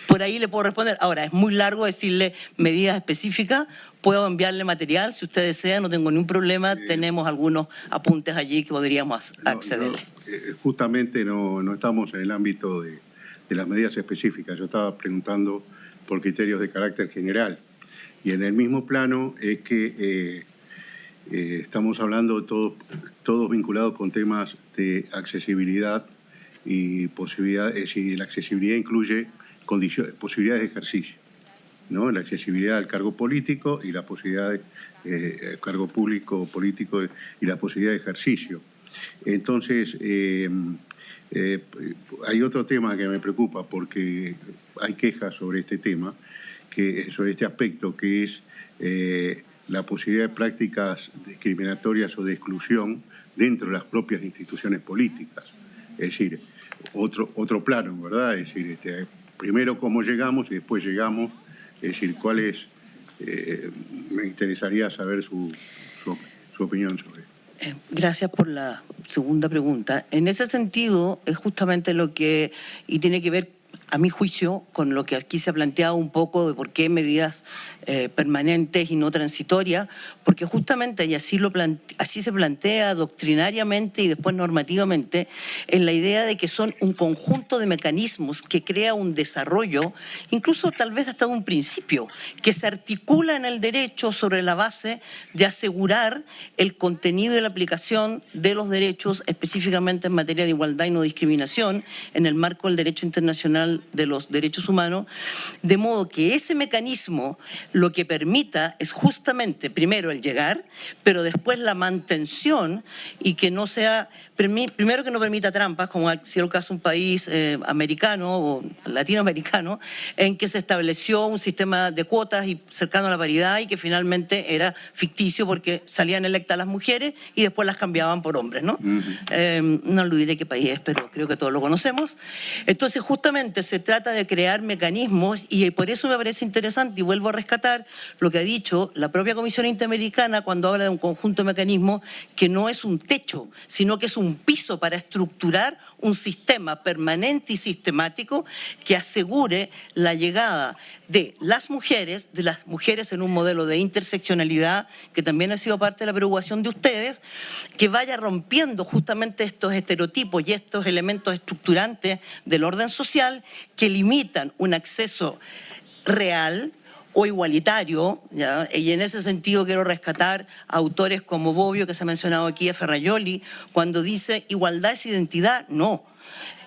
Por ahí le puedo responder. Ahora, es muy largo decirle medidas específicas. Puedo enviarle material, si usted desea, no tengo ningún problema. Tenemos algunos apuntes allí que podríamos accederle. Justamente no estamos en el ámbito de las medidas específicas. Yo estaba preguntando por criterios de carácter general. Y en el mismo plano es que estamos hablando todos vinculados con temas de accesibilidad y posibilidad, es decir, la accesibilidad incluye posibilidades de ejercicio, ¿no? La accesibilidad al cargo político y la posibilidad de cargo público político y la posibilidad de ejercicio. Entonces, hay otro tema que me preocupa porque hay quejas sobre este tema, sobre este aspecto, que es la posibilidad de prácticas discriminatorias o de exclusión dentro de las propias instituciones políticas. Es decir, otro plano, ¿verdad? Es decir, primero cómo llegamos y después llegamos. Es decir, cuál es, me interesaría saber su opinión sobre esto. Gracias por la segunda pregunta. En ese sentido, es justamente lo que, y tiene que ver, a mi juicio, con lo que aquí se ha planteado un poco de por qué medidas permanentes y no transitorias, porque justamente, y así se plantea doctrinariamente y después normativamente, en la idea de que son un conjunto de mecanismos que crea un desarrollo, incluso tal vez hasta un principio, que se articula en el derecho sobre la base de asegurar el contenido y la aplicación de los derechos, específicamente en materia de igualdad y no discriminación, en el marco del derecho internacional de los derechos humanos, de modo que ese mecanismo lo que permita es justamente, primero, el llegar, pero después la mantención y que no sea, primero que no permita trampas, como ha sido el caso de un país americano o latinoamericano, en que se estableció un sistema de cuotas y cercano a la paridad y que finalmente era ficticio porque salían electas las mujeres y después las cambiaban por hombres, ¿no? No lo diré qué país es, pero creo que todos lo conocemos. Entonces, justamente se trata de crear mecanismos y por eso me parece interesante, y vuelvo a rescatar lo que ha dicho la propia Comisión Interamericana cuando habla de un conjunto de mecanismos que no es un techo, sino que es un piso para estructurar un sistema permanente y sistemático que asegure la llegada de las mujeres en un modelo de interseccionalidad, que también ha sido parte de la preocupación de ustedes, que vaya rompiendo justamente estos estereotipos y estos elementos estructurantes del orden social que limitan un acceso real o igualitario, ¿ya? Y en ese sentido quiero rescatar a autores como Bobbio, que se ha mencionado aquí, a Ferrajoli, cuando dice igualdad es identidad. No,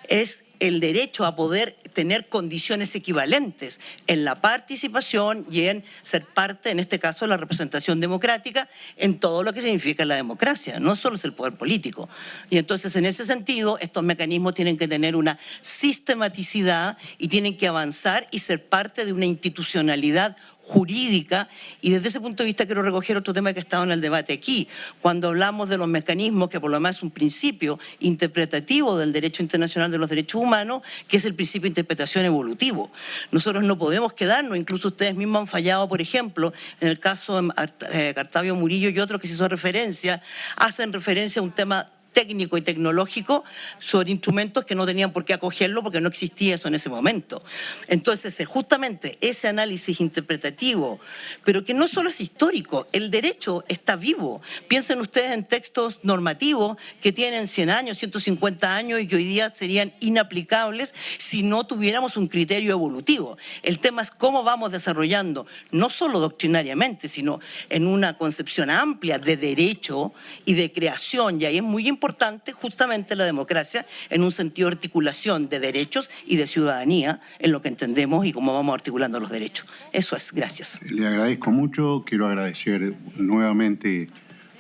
es el derecho a poder tener condiciones equivalentes en la participación y en ser parte, en este caso, de la representación democrática, en todo lo que significa la democracia, no solo es el poder político. Y entonces, en ese sentido, estos mecanismos tienen que tener una sistematicidad y tienen que avanzar y ser parte de una institucionalidad jurídica, y desde ese punto de vista quiero recoger otro tema que ha estado en el debate aquí, cuando hablamos de los mecanismos, que por lo demás es un principio interpretativo del derecho internacional de los derechos humanos, que es el principio de interpretación evolutivo. Nosotros no podemos quedarnos, incluso ustedes mismos han fallado, por ejemplo, en el caso de Cartavio Murillo y otros que se hizo referencia, hacen referencia a un tema técnico y tecnológico sobre instrumentos que no tenían por qué acogerlo porque no existía eso en ese momento. Entonces, justamente ese análisis interpretativo, pero que no solo es histórico, el derecho está vivo. Piensen ustedes en textos normativos que tienen 100 años, 150 años y que hoy día serían inaplicables si no tuviéramos un criterio evolutivo. El tema es cómo vamos desarrollando, no solo doctrinariamente, sino en una concepción amplia de derecho y de creación, y ahí es muy importante justamente la democracia en un sentido de articulación de derechos y de ciudadanía en lo que entendemos y cómo vamos articulando los derechos. Eso es, gracias. Le agradezco mucho, quiero agradecer nuevamente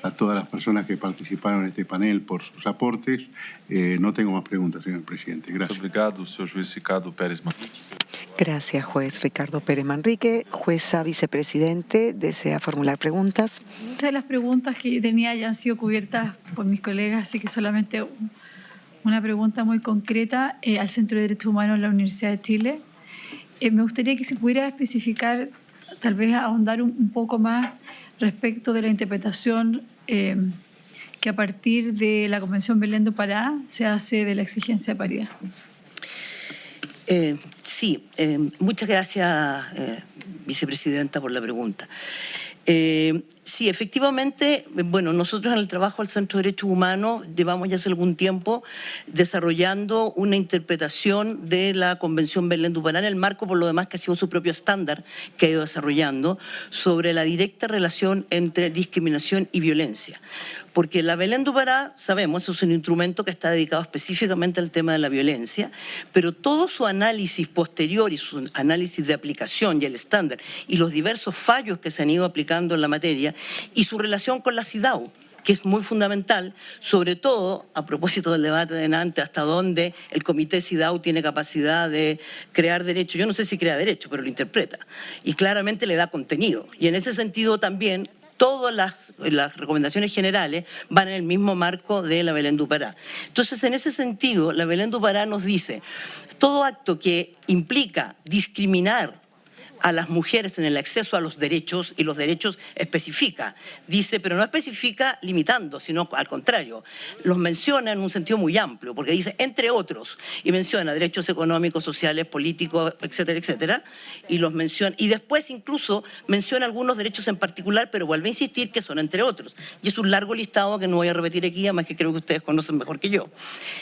a todas las personas que participaron en este panel por sus aportes. No tengo más preguntas, señor presidente. Gracias. Obrigado, señor juez Ricardo Pérez Manrique. Gracias, juez Ricardo Pérez Manrique. Jueza vicepresidente, ¿desea formular preguntas? Muchas de las preguntas que yo tenía ya han sido cubiertas por mis colegas, así que solamente una pregunta muy concreta al Centro de Derechos Humanos de la Universidad de Chile. Me gustaría que se pudiera especificar, tal vez ahondar un poco más respecto de la interpretación que a partir de la Convención Belén do Pará se hace de la exigencia de paridad. Sí, muchas gracias, vicepresidenta, por la pregunta. Sí, efectivamente, bueno, nosotros en el trabajo del Centro de Derechos Humanos llevamos ya hace algún tiempo desarrollando una interpretación de la Convención Belén do Pará en el marco, por lo demás, que ha sido su propio estándar que ha ido desarrollando sobre la directa relación entre discriminación y violencia. Porque la Belén do Pará, sabemos, es un instrumento que está dedicado específicamente al tema de la violencia, pero todo su análisis posterior y su análisis de aplicación y el estándar y los diversos fallos que se han ido aplicando en la materia y su relación con la CIDAW, que es muy fundamental, sobre todo a propósito del debate de antes, hasta dónde el Comité CIDAW tiene capacidad de crear derecho. Yo no sé si crea derecho, pero lo interpreta y claramente le da contenido. Y en ese sentido también todas las recomendaciones generales van en el mismo marco de la Belén do Pará. Entonces, en ese sentido, la Belén do Pará nos dice, todo acto que implica discriminar a las mujeres en el acceso a los derechos, y los derechos especifica, dice, pero no especifica limitando, sino al contrario, los menciona en un sentido muy amplio, porque dice, entre otros, y menciona derechos económicos, sociales, políticos, etcétera, etcétera, y los menciona, y después incluso menciona algunos derechos en particular, pero vuelve a insistir que son entre otros, y es un largo listado que no voy a repetir aquí, además que creo que ustedes conocen mejor que yo.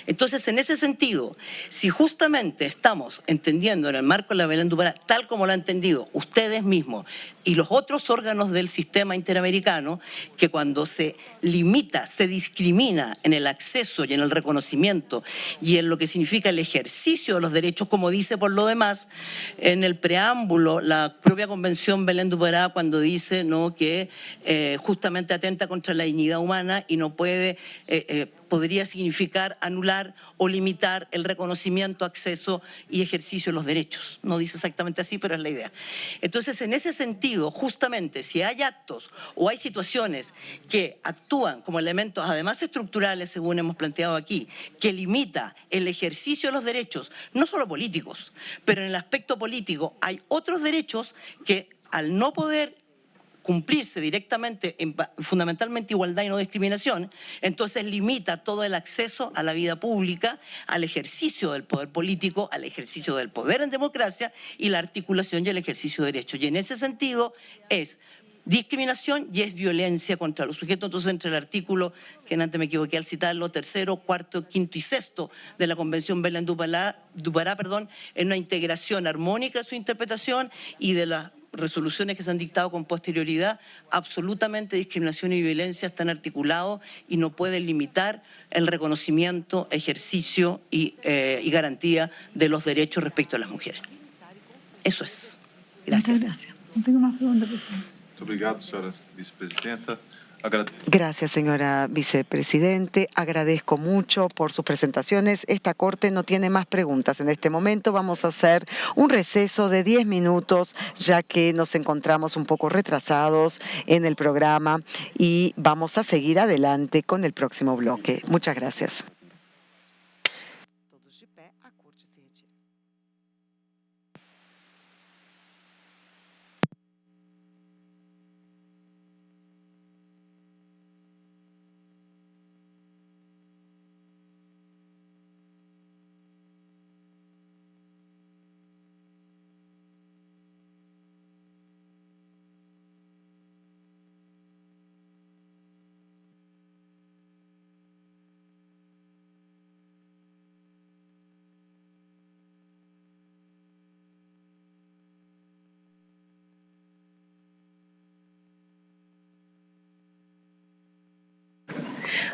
Entonces, en ese sentido, si justamente estamos entendiendo en el marco de la Belén do Pará, tal como lo ha entendido ustedes mismos y los otros órganos del sistema interamericano, que cuando se limita, se discrimina en el acceso y en el reconocimiento y en lo que significa el ejercicio de los derechos, como dice por lo demás en el preámbulo la propia Convención Belén do Pará, cuando dice, ¿no?, que justamente atenta contra la dignidad humana y no puede podría significar anular o limitar el reconocimiento, acceso y ejercicio de los derechos. No dice exactamente así, pero es la idea. Entonces, en ese sentido, justamente, si hay actos o hay situaciones que actúan como elementos, además estructurales, según hemos planteado aquí, que limita el ejercicio de los derechos, no solo políticos, pero en el aspecto político hay otros derechos que, al no poder cumplirse directamente, fundamentalmente igualdad y no discriminación, entonces limita todo el acceso a la vida pública, al ejercicio del poder político, al ejercicio del poder en democracia y la articulación y el ejercicio de derechos. Y en ese sentido es discriminación y es violencia contra los sujetos. Entonces, entre el artículo, que antes me equivoqué al citarlo, 3º, 4º, 5º y 6º de la Convención Belén do Pará, en una integración armónica de su interpretación y de la resoluciones que se han dictado con posterioridad, absolutamente discriminación y violencia están articulados y no pueden limitar el reconocimiento, ejercicio y garantía de los derechos respecto a las mujeres. Eso es. Gracias. Muchas gracias. No tengo más preguntas, presidente. Muito obrigado, senhora vice-presidenta. Gracias, señora vicepresidente. Agradezco mucho por sus presentaciones. Esta Corte no tiene más preguntas en este momento. Vamos a hacer un receso de 10 minutos, ya que nos encontramos un poco retrasados en el programa y vamos a seguir adelante con el próximo bloque. Muchas gracias.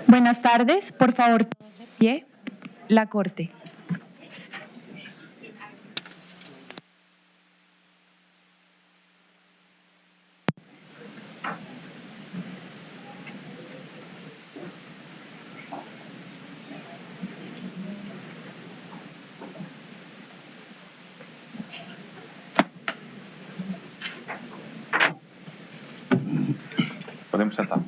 Buenas tardes, por favor, todos de pie, la Corte. Podemos sentar.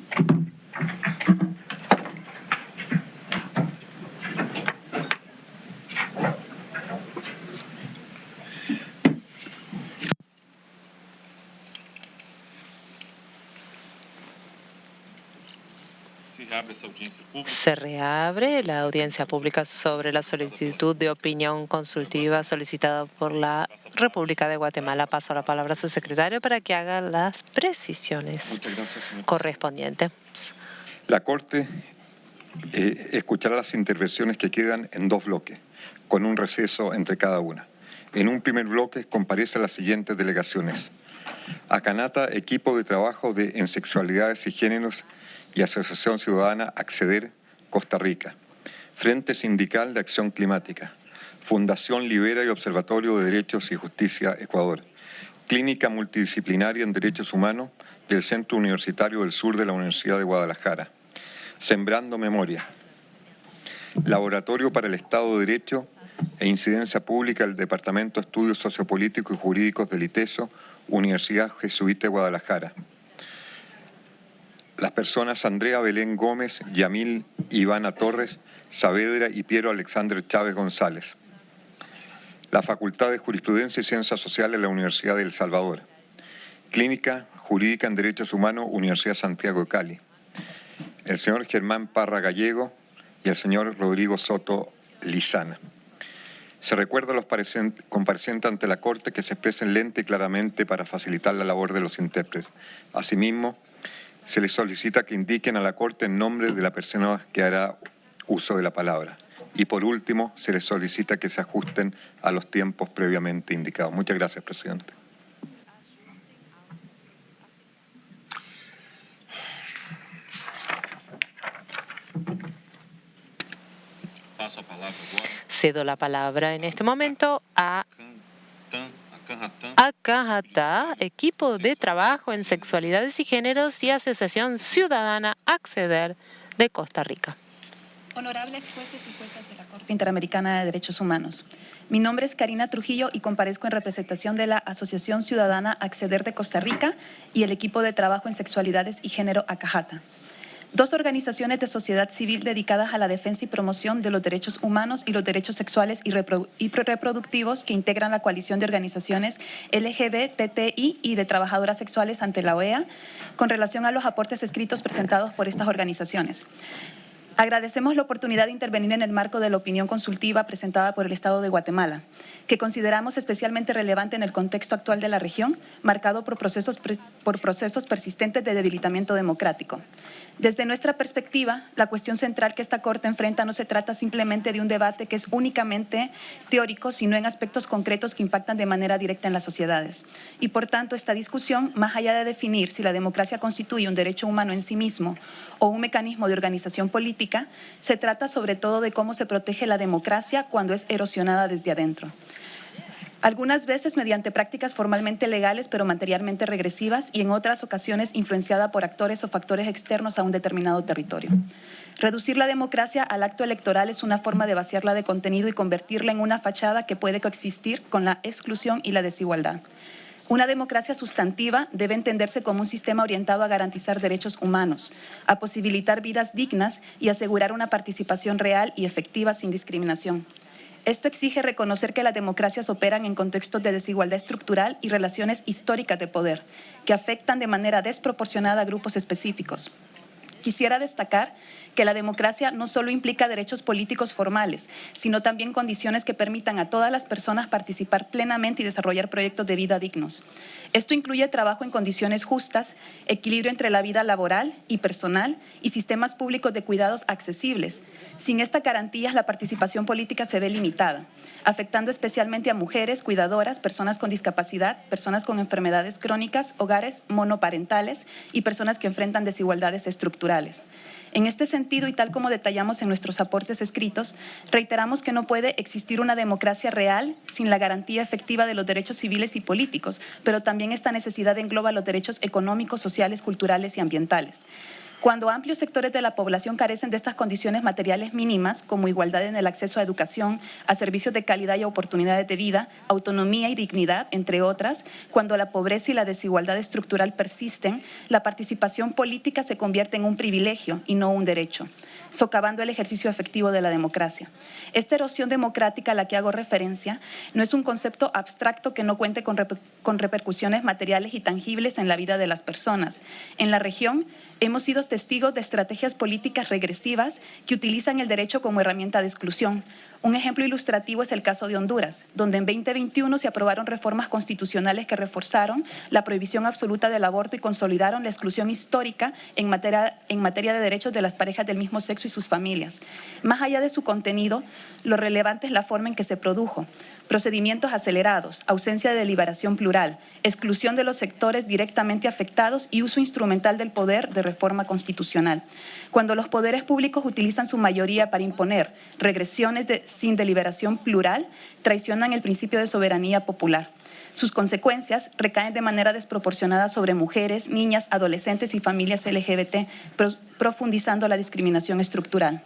Se reabre la audiencia pública sobre la solicitud de opinión consultiva solicitada por la República de Guatemala. Paso la palabra a su secretario para que haga las precisiones correspondientes. La Corte escuchará las intervenciones que quedan en 2 bloques, con un receso entre cada una. En un primer bloque comparecen las siguientes delegaciones: Acanata, Equipo de Trabajo en Sexualidades y Géneros y Asociación Ciudadana Acceder, Costa Rica; Frente Sindical de Acción Climática; Fundación Libera y Observatorio de Derechos y Justicia Ecuador; Clínica Multidisciplinaria en Derechos Humanos del Centro Universitario del Sur de la Universidad de Guadalajara; Sembrando Memoria; Laboratorio para el Estado de Derecho e Incidencia Pública del Departamento de Estudios Sociopolíticos y Jurídicos del ITESO, Universidad Jesuita de Guadalajara; las personas Andrea Belén Gómez, Yamil Ivana Torres Saavedra y Piero Alexander Chávez González; la Facultad de Jurisprudencia y Ciencias Sociales de la Universidad de El Salvador; Clínica Jurídica en Derechos Humanos, Universidad Santiago de Cali; el señor Germán Parra Gallego y el señor Rodrigo Soto Lizana. Se recuerda a los comparecientes ante la Corte que se expresen lenta y claramente para facilitar la labor de los intérpretes. Asimismo, se les solicita que indiquen a la Corte el nombre de la persona que hará uso de la palabra. Y por último, se les solicita que se ajusten a los tiempos previamente indicados. Muchas gracias, presidente. Cedo la palabra en este momento a Acajatá, Equipo de Trabajo en Sexualidades y Géneros y Asociación Ciudadana Acceder de Costa Rica. Honorables jueces y juezas de la Corte Interamericana de Derechos Humanos. Mi nombre es Karina Trujillo y comparezco en representación de la Asociación Ciudadana Acceder de Costa Rica y el Equipo de Trabajo en Sexualidades y Género Acajatá. 2 organizaciones de sociedad civil dedicadas a la defensa y promoción de los derechos humanos y los derechos sexuales y reproductivos que integran la coalición de organizaciones LGBTI y de trabajadoras sexuales ante la OEA con relación a los aportes escritos presentados por estas organizaciones. Agradecemos la oportunidad de intervenir en el marco de la opinión consultiva presentada por el Estado de Guatemala, que consideramos especialmente relevante en el contexto actual de la región, marcado por procesos persistentes de debilitamiento democrático. Desde nuestra perspectiva, la cuestión central que esta Corte enfrenta no se trata simplemente de un debate que es únicamente teórico, sino en aspectos concretos que impactan de manera directa en las sociedades. Y por tanto, esta discusión, más allá de definir si la democracia constituye un derecho humano en sí mismo o un mecanismo de organización política, se trata sobre todo de cómo se protege la democracia cuando es erosionada desde adentro. Algunas veces mediante prácticas formalmente legales pero materialmente regresivas y en otras ocasiones influenciada por actores o factores externos a un determinado territorio. Reducir la democracia al acto electoral es una forma de vaciarla de contenido y convertirla en una fachada que puede coexistir con la exclusión y la desigualdad. Una democracia sustantiva debe entenderse como un sistema orientado a garantizar derechos humanos, a posibilitar vidas dignas y asegurar una participación real y efectiva sin discriminación. Esto exige reconocer que las democracias operan en contextos de desigualdad estructural y relaciones históricas de poder, que afectan de manera desproporcionada a grupos específicos. Quisiera destacar que la democracia no solo implica derechos políticos formales, sino también condiciones que permitan a todas las personas participar plenamente y desarrollar proyectos de vida dignos. Esto incluye trabajo en condiciones justas, equilibrio entre la vida laboral y personal y sistemas públicos de cuidados accesibles. Sin estas garantías, la participación política se ve limitada, afectando especialmente a mujeres, cuidadoras, personas con discapacidad, personas con enfermedades crónicas, hogares monoparentales y personas que enfrentan desigualdades estructurales. En este sentido, y tal como detallamos en nuestros aportes escritos, reiteramos que no puede existir una democracia real sin la garantía efectiva de los derechos civiles y políticos, pero también esta necesidad engloba los derechos económicos, sociales, culturales y ambientales. Cuando amplios sectores de la población carecen de estas condiciones materiales mínimas, como igualdad en el acceso a educación, a servicios de calidad y oportunidades de vida, autonomía y dignidad, entre otras, cuando la pobreza y la desigualdad estructural persisten, la participación política se convierte en un privilegio y no un derecho, socavando el ejercicio efectivo de la democracia. Esta erosión democrática a la que hago referencia no es un concepto abstracto que no cuente con repercusiones materiales y tangibles en la vida de las personas. En la región hemos sido testigos de estrategias políticas regresivas que utilizan el derecho como herramienta de exclusión. Un ejemplo ilustrativo es el caso de Honduras, donde en 2021 se aprobaron reformas constitucionales que reforzaron la prohibición absoluta del aborto y consolidaron la exclusión histórica en materia de derechos de las parejas del mismo sexo y sus familias. Más allá de su contenido, lo relevante es la forma en que se produjo. Procedimientos acelerados, ausencia de deliberación plural, exclusión de los sectores directamente afectados y uso instrumental del poder de reforma constitucional. Cuando los poderes públicos utilizan su mayoría para imponer regresiones sin deliberación plural, traicionan el principio de soberanía popular. Sus consecuencias recaen de manera desproporcionada sobre mujeres, niñas, adolescentes y familias LGBT, profundizando la discriminación estructural.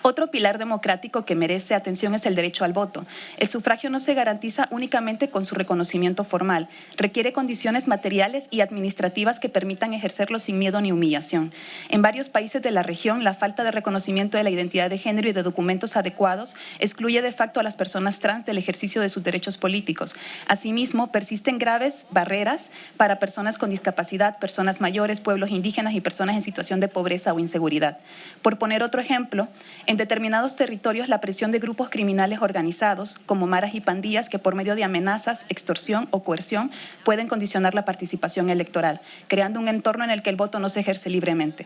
Otro pilar democrático que merece atención es el derecho al voto. El sufragio no se garantiza únicamente con su reconocimiento formal. Requiere condiciones materiales y administrativas que permitan ejercerlo sin miedo ni humillación. En varios países de la región, la falta de reconocimiento de la identidad de género y de documentos adecuados excluye de facto a las personas trans del ejercicio de sus derechos políticos. Asimismo, persisten graves barreras para personas con discapacidad, personas mayores, pueblos indígenas y personas en situación de pobreza o inseguridad. Por poner otro ejemplo, en determinados territorios, la presión de grupos criminales organizados, como maras y pandillas, que por medio de amenazas, extorsión o coerción pueden condicionar la participación electoral, creando un entorno en el que el voto no se ejerce libremente.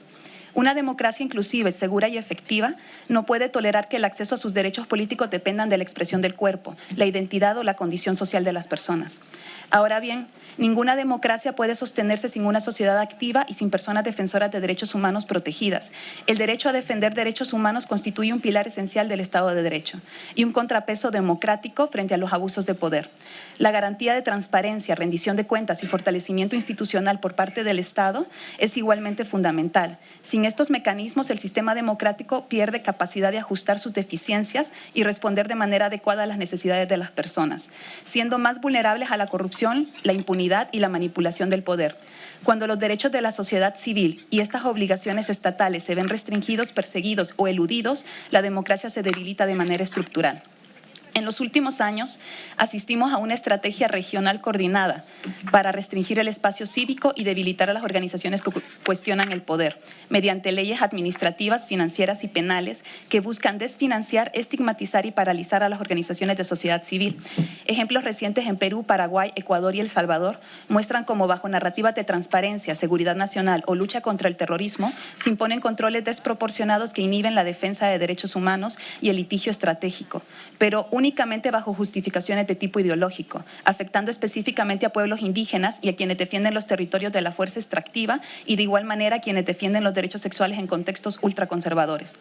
Una democracia inclusiva, segura y efectiva no puede tolerar que el acceso a sus derechos políticos dependan de la expresión del cuerpo, la identidad o la condición social de las personas. Ahora bien, ninguna democracia puede sostenerse sin una sociedad activa y sin personas defensoras de derechos humanos protegidas. El derecho a defender derechos humanos constituye un pilar esencial del Estado de Derecho y un contrapeso democrático frente a los abusos de poder. La garantía de transparencia, rendición de cuentas y fortalecimiento institucional por parte del Estado es igualmente fundamental. Sin estos mecanismos, el sistema democrático pierde capacidad de ajustar sus deficiencias y responder de manera adecuada a las necesidades de las personas, siendo más vulnerables a la corrupción, la impunidad y la manipulación del poder. Cuando los derechos de la sociedad civil y estas obligaciones estatales se ven restringidos, perseguidos o eludidos, la democracia se debilita de manera estructural. En los últimos años, asistimos a una estrategia regional coordinada para restringir el espacio cívico y debilitar a las organizaciones que cuestionan el poder, mediante leyes administrativas, financieras y penales que buscan desfinanciar, estigmatizar y paralizar a las organizaciones de sociedad civil. Ejemplos recientes en Perú, Paraguay, Ecuador y El Salvador muestran cómo bajo narrativas de transparencia, seguridad nacional o lucha contra el terrorismo se imponen controles desproporcionados que inhiben la defensa de derechos humanos y el litigio estratégico, pero únicamente bajo justificaciones de tipo ideológico, afectando específicamente a pueblos indígenas y a quienes defienden los territorios de la fuerza extractiva y de igual manera a quienes defienden los derechos sexuales en contextos ultraconservadores.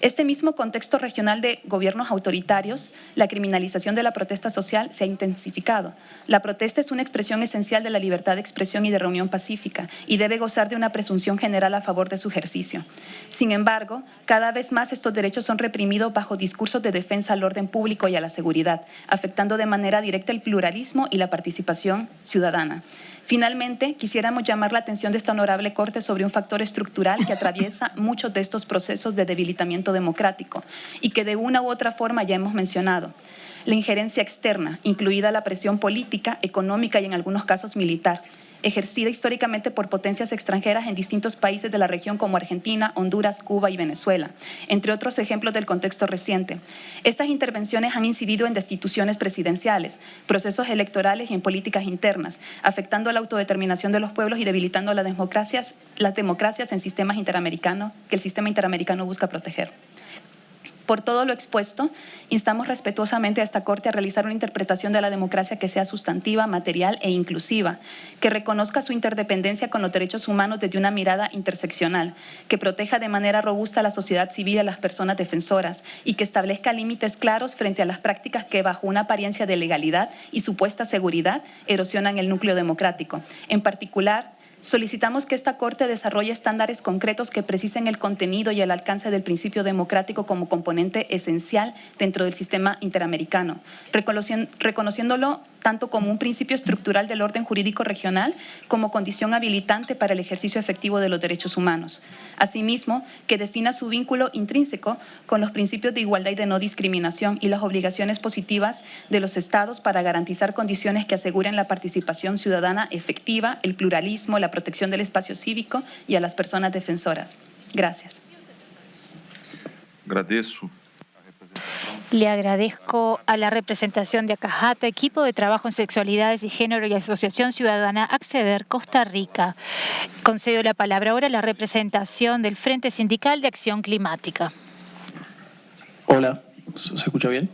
Este mismo contexto regional de gobiernos autoritarios, la criminalización de la protesta social se ha intensificado. La protesta es una expresión esencial de la libertad de expresión y de reunión pacífica y debe gozar de una presunción general a favor de su ejercicio. Sin embargo, cada vez más estos derechos son reprimidos bajo discursos de defensa al orden público y a la seguridad, afectando de manera directa el pluralismo y la participación ciudadana. Finalmente, quisiéramos llamar la atención de esta honorable Corte sobre un factor estructural que atraviesa muchos de estos procesos de debilitamiento democrático y que de una u otra forma ya hemos mencionado. La injerencia externa, incluida la presión política, económica y en algunos casos militar, ejercida históricamente por potencias extranjeras en distintos países de la región como Argentina, Honduras, Cuba y Venezuela, entre otros ejemplos del contexto reciente. Estas intervenciones han incidido en destituciones presidenciales, procesos electorales y en políticas internas, afectando la autodeterminación de los pueblos y debilitando las democracias en sistemas interamericanos que el sistema interamericano busca proteger. Por todo lo expuesto, instamos respetuosamente a esta Corte a realizar una interpretación de la democracia que sea sustantiva, material e inclusiva, que reconozca su interdependencia con los derechos humanos desde una mirada interseccional, que proteja de manera robusta a la sociedad civil y a las personas defensoras y que establezca límites claros frente a las prácticas que, bajo una apariencia de legalidad y supuesta seguridad, erosionan el núcleo democrático. En particular, solicitamos que esta Corte desarrolle estándares concretos que precisen el contenido y el alcance del principio democrático como componente esencial dentro del sistema interamericano, reconociéndolo tanto como un principio estructural del orden jurídico regional como condición habilitante para el ejercicio efectivo de los derechos humanos. Asimismo, que defina su vínculo intrínseco con los principios de igualdad y de no discriminación y las obligaciones positivas de los Estados para garantizar condiciones que aseguren la participación ciudadana efectiva, el pluralismo, la protección del espacio cívico y a las personas defensoras. Gracias. Agradeço. Le agradezco a la representación de Acajata, Equipo de Trabajo en Sexualidades y Género y Asociación Ciudadana Acceder Costa Rica. Concedo la palabra ahora a la representación del Frente Sindical de Acción Climática. Hola, ¿se escucha bien?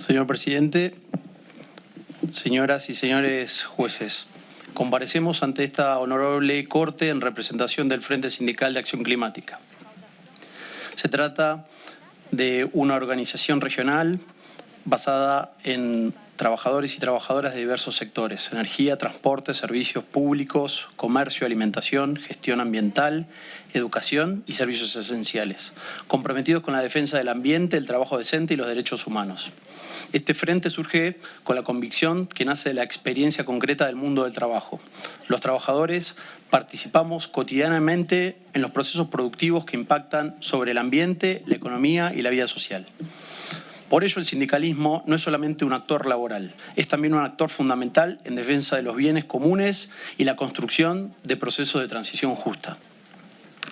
Señor presidente, señoras y señores jueces, comparecemos ante esta honorable Corte en representación del Frente Sindical de Acción Climática. Se trata de una organización regional basada en trabajadores y trabajadoras de diversos sectores: energía, transporte, servicios públicos, comercio, alimentación, gestión ambiental, educación y servicios esenciales, comprometidos con la defensa del ambiente, el trabajo decente y los derechos humanos. Este frente surge con la convicción que nace de la experiencia concreta del mundo del trabajo. Los trabajadores participamos cotidianamente en los procesos productivos que impactan sobre el ambiente, la economía y la vida social. Por ello, el sindicalismo no es solamente un actor laboral, es también un actor fundamental en defensa de los bienes comunes y la construcción de procesos de transición justa.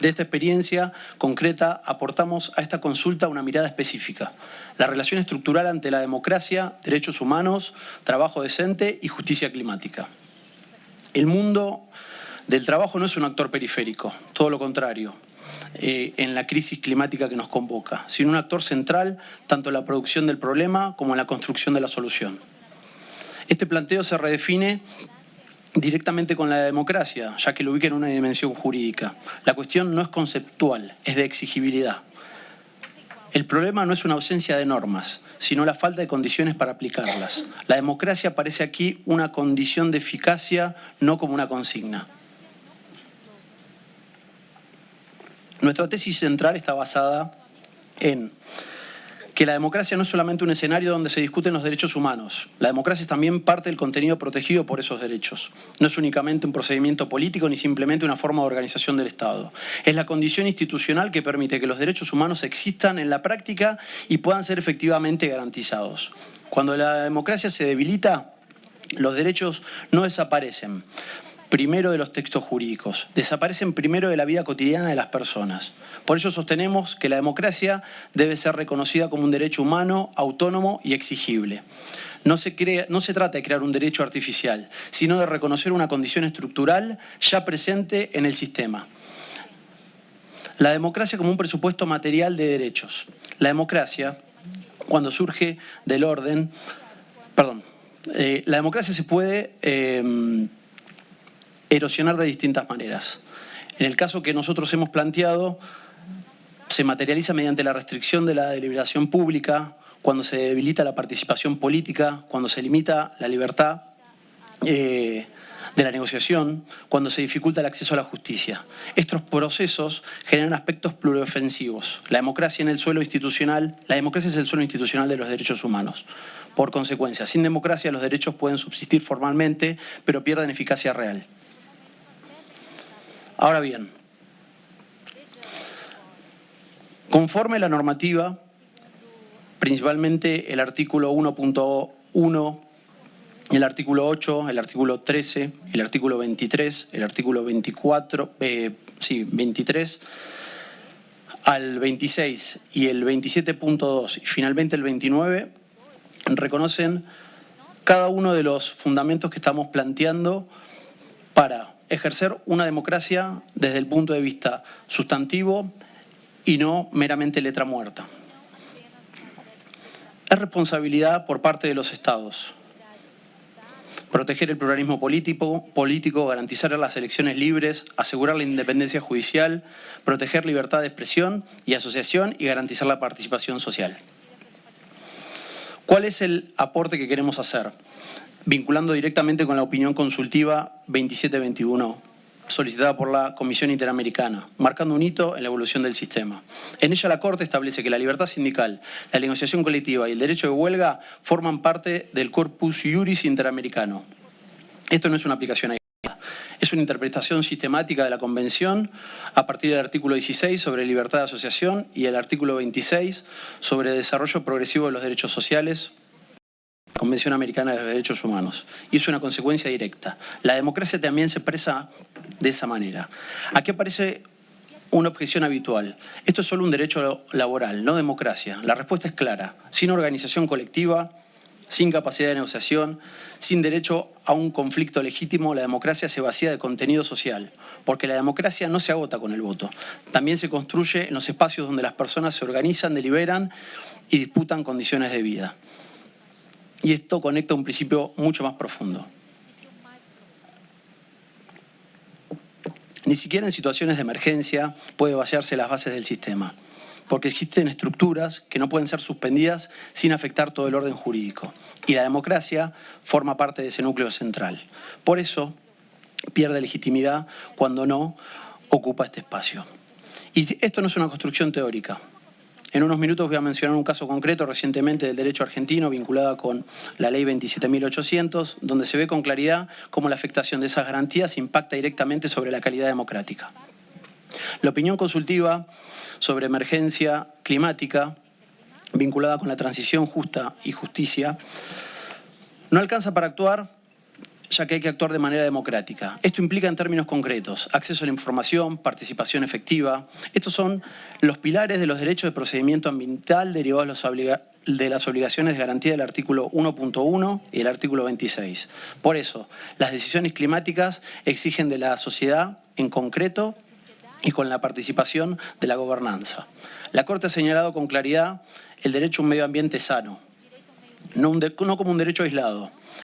De esta experiencia concreta aportamos a esta consulta una mirada específica: la relación estructural ante la democracia, derechos humanos, trabajo decente y justicia climática. El mundo del trabajo no es un actor periférico, todo lo contrario, en la crisis climática que nos convoca, sino un actor central tanto en la producción del problema como en la construcción de la solución. Este planteo se redefine directamente con la democracia, ya que lo ubica en una dimensión jurídica. La cuestión no es conceptual, es de exigibilidad. El problema no es una ausencia de normas, sino la falta de condiciones para aplicarlas. La democracia parece aquí una condición de eficacia, no como una consigna. Nuestra tesis central está basada en que la democracia no es solamente un escenario donde se discuten los derechos humanos. La democracia es también parte del contenido protegido por esos derechos. No es únicamente un procedimiento político ni simplemente una forma de organización del Estado. Es la condición institucional que permite que los derechos humanos existan en la práctica y puedan ser efectivamente garantizados. Cuando la democracia se debilita, los derechos no desaparecen primero de los textos jurídicos, desaparecen primero de la vida cotidiana de las personas. Por ello sostenemos que la democracia debe ser reconocida como un derecho humano, autónomo y exigible. No se trata de crear un derecho artificial, sino de reconocer una condición estructural ya presente en el sistema. La democracia como un presupuesto material de derechos. La democracia, cuando surge del orden... la democracia se puede erosionar de distintas maneras. En el caso que nosotros hemos planteado, se materializa mediante la restricción de la deliberación pública, cuando se debilita la participación política, cuando se limita la libertad de la negociación, cuando se dificulta el acceso a la justicia. Estos procesos generan aspectos pluriofensivos. La democracia es el suelo institucional de los derechos humanos. Por consecuencia, sin democracia los derechos pueden subsistir formalmente, pero pierden eficacia real. Ahora bien, conforme la normativa, principalmente el artículo 1.1, el artículo 8, el artículo 13, el artículo 23, el artículo 23 al 26 y el 27.2 y finalmente el 29 reconocen cada uno de los fundamentos que estamos planteando para ejercer una democracia desde el punto de vista sustantivo y no meramente letra muerta. Es responsabilidad por parte de los Estados proteger el pluralismo político, garantizar las elecciones libres, asegurar la independencia judicial, proteger libertad de expresión y asociación y garantizar la participación social. ¿Cuál es el aporte que queremos hacer? Vinculando directamente con la opinión consultiva 2721, solicitada por la Comisión Interamericana, marcando un hito en la evolución del sistema. En ella la Corte establece que la libertad sindical, la negociación colectiva y el derecho de huelga forman parte del corpus iuris interamericano. Esto no es una aplicación aislada, es una interpretación sistemática de la Convención a partir del artículo 16 sobre libertad de asociación y el artículo 26 sobre desarrollo progresivo de los derechos sociales, Convención Americana de los Derechos Humanos. Y es una consecuencia directa. La democracia también se expresa de esa manera. Aquí aparece una objeción habitual. Esto es solo un derecho laboral, no democracia. La respuesta es clara. Sin organización colectiva, sin capacidad de negociación, sin derecho a un conflicto legítimo, la democracia se vacía de contenido social. Porque la democracia no se agota con el voto. También se construye en los espacios donde las personas se organizan, deliberan y disputan condiciones de vida. Y esto conecta un principio mucho más profundo. Ni siquiera en situaciones de emergencia puede vaciarse las bases del sistema, porque existen estructuras que no pueden ser suspendidas sin afectar todo el orden jurídico. Y la democracia forma parte de ese núcleo central. Por eso pierde legitimidad cuando no ocupa este espacio. Y esto no es una construcción teórica. En unos minutos voy a mencionar un caso concreto recientemente del derecho argentino vinculado con la ley 27.800, donde se ve con claridad cómo la afectación de esas garantías impacta directamente sobre la calidad democrática. La opinión consultiva sobre emergencia climática vinculada con la transición justa y justicia no alcanza para actuar, ya que hay que actuar de manera democrática. Esto implica en términos concretos acceso a la información, participación efectiva. Estos son los pilares de los derechos de procedimiento ambiental derivados de las obligaciones de garantía del artículo 1.1 y el artículo 26. Por eso, las decisiones climáticas exigen de la sociedad en concreto y con la participación de la gobernanza. La Corte ha señalado con claridad el derecho a un medio ambiente sano, no como un derecho aislado.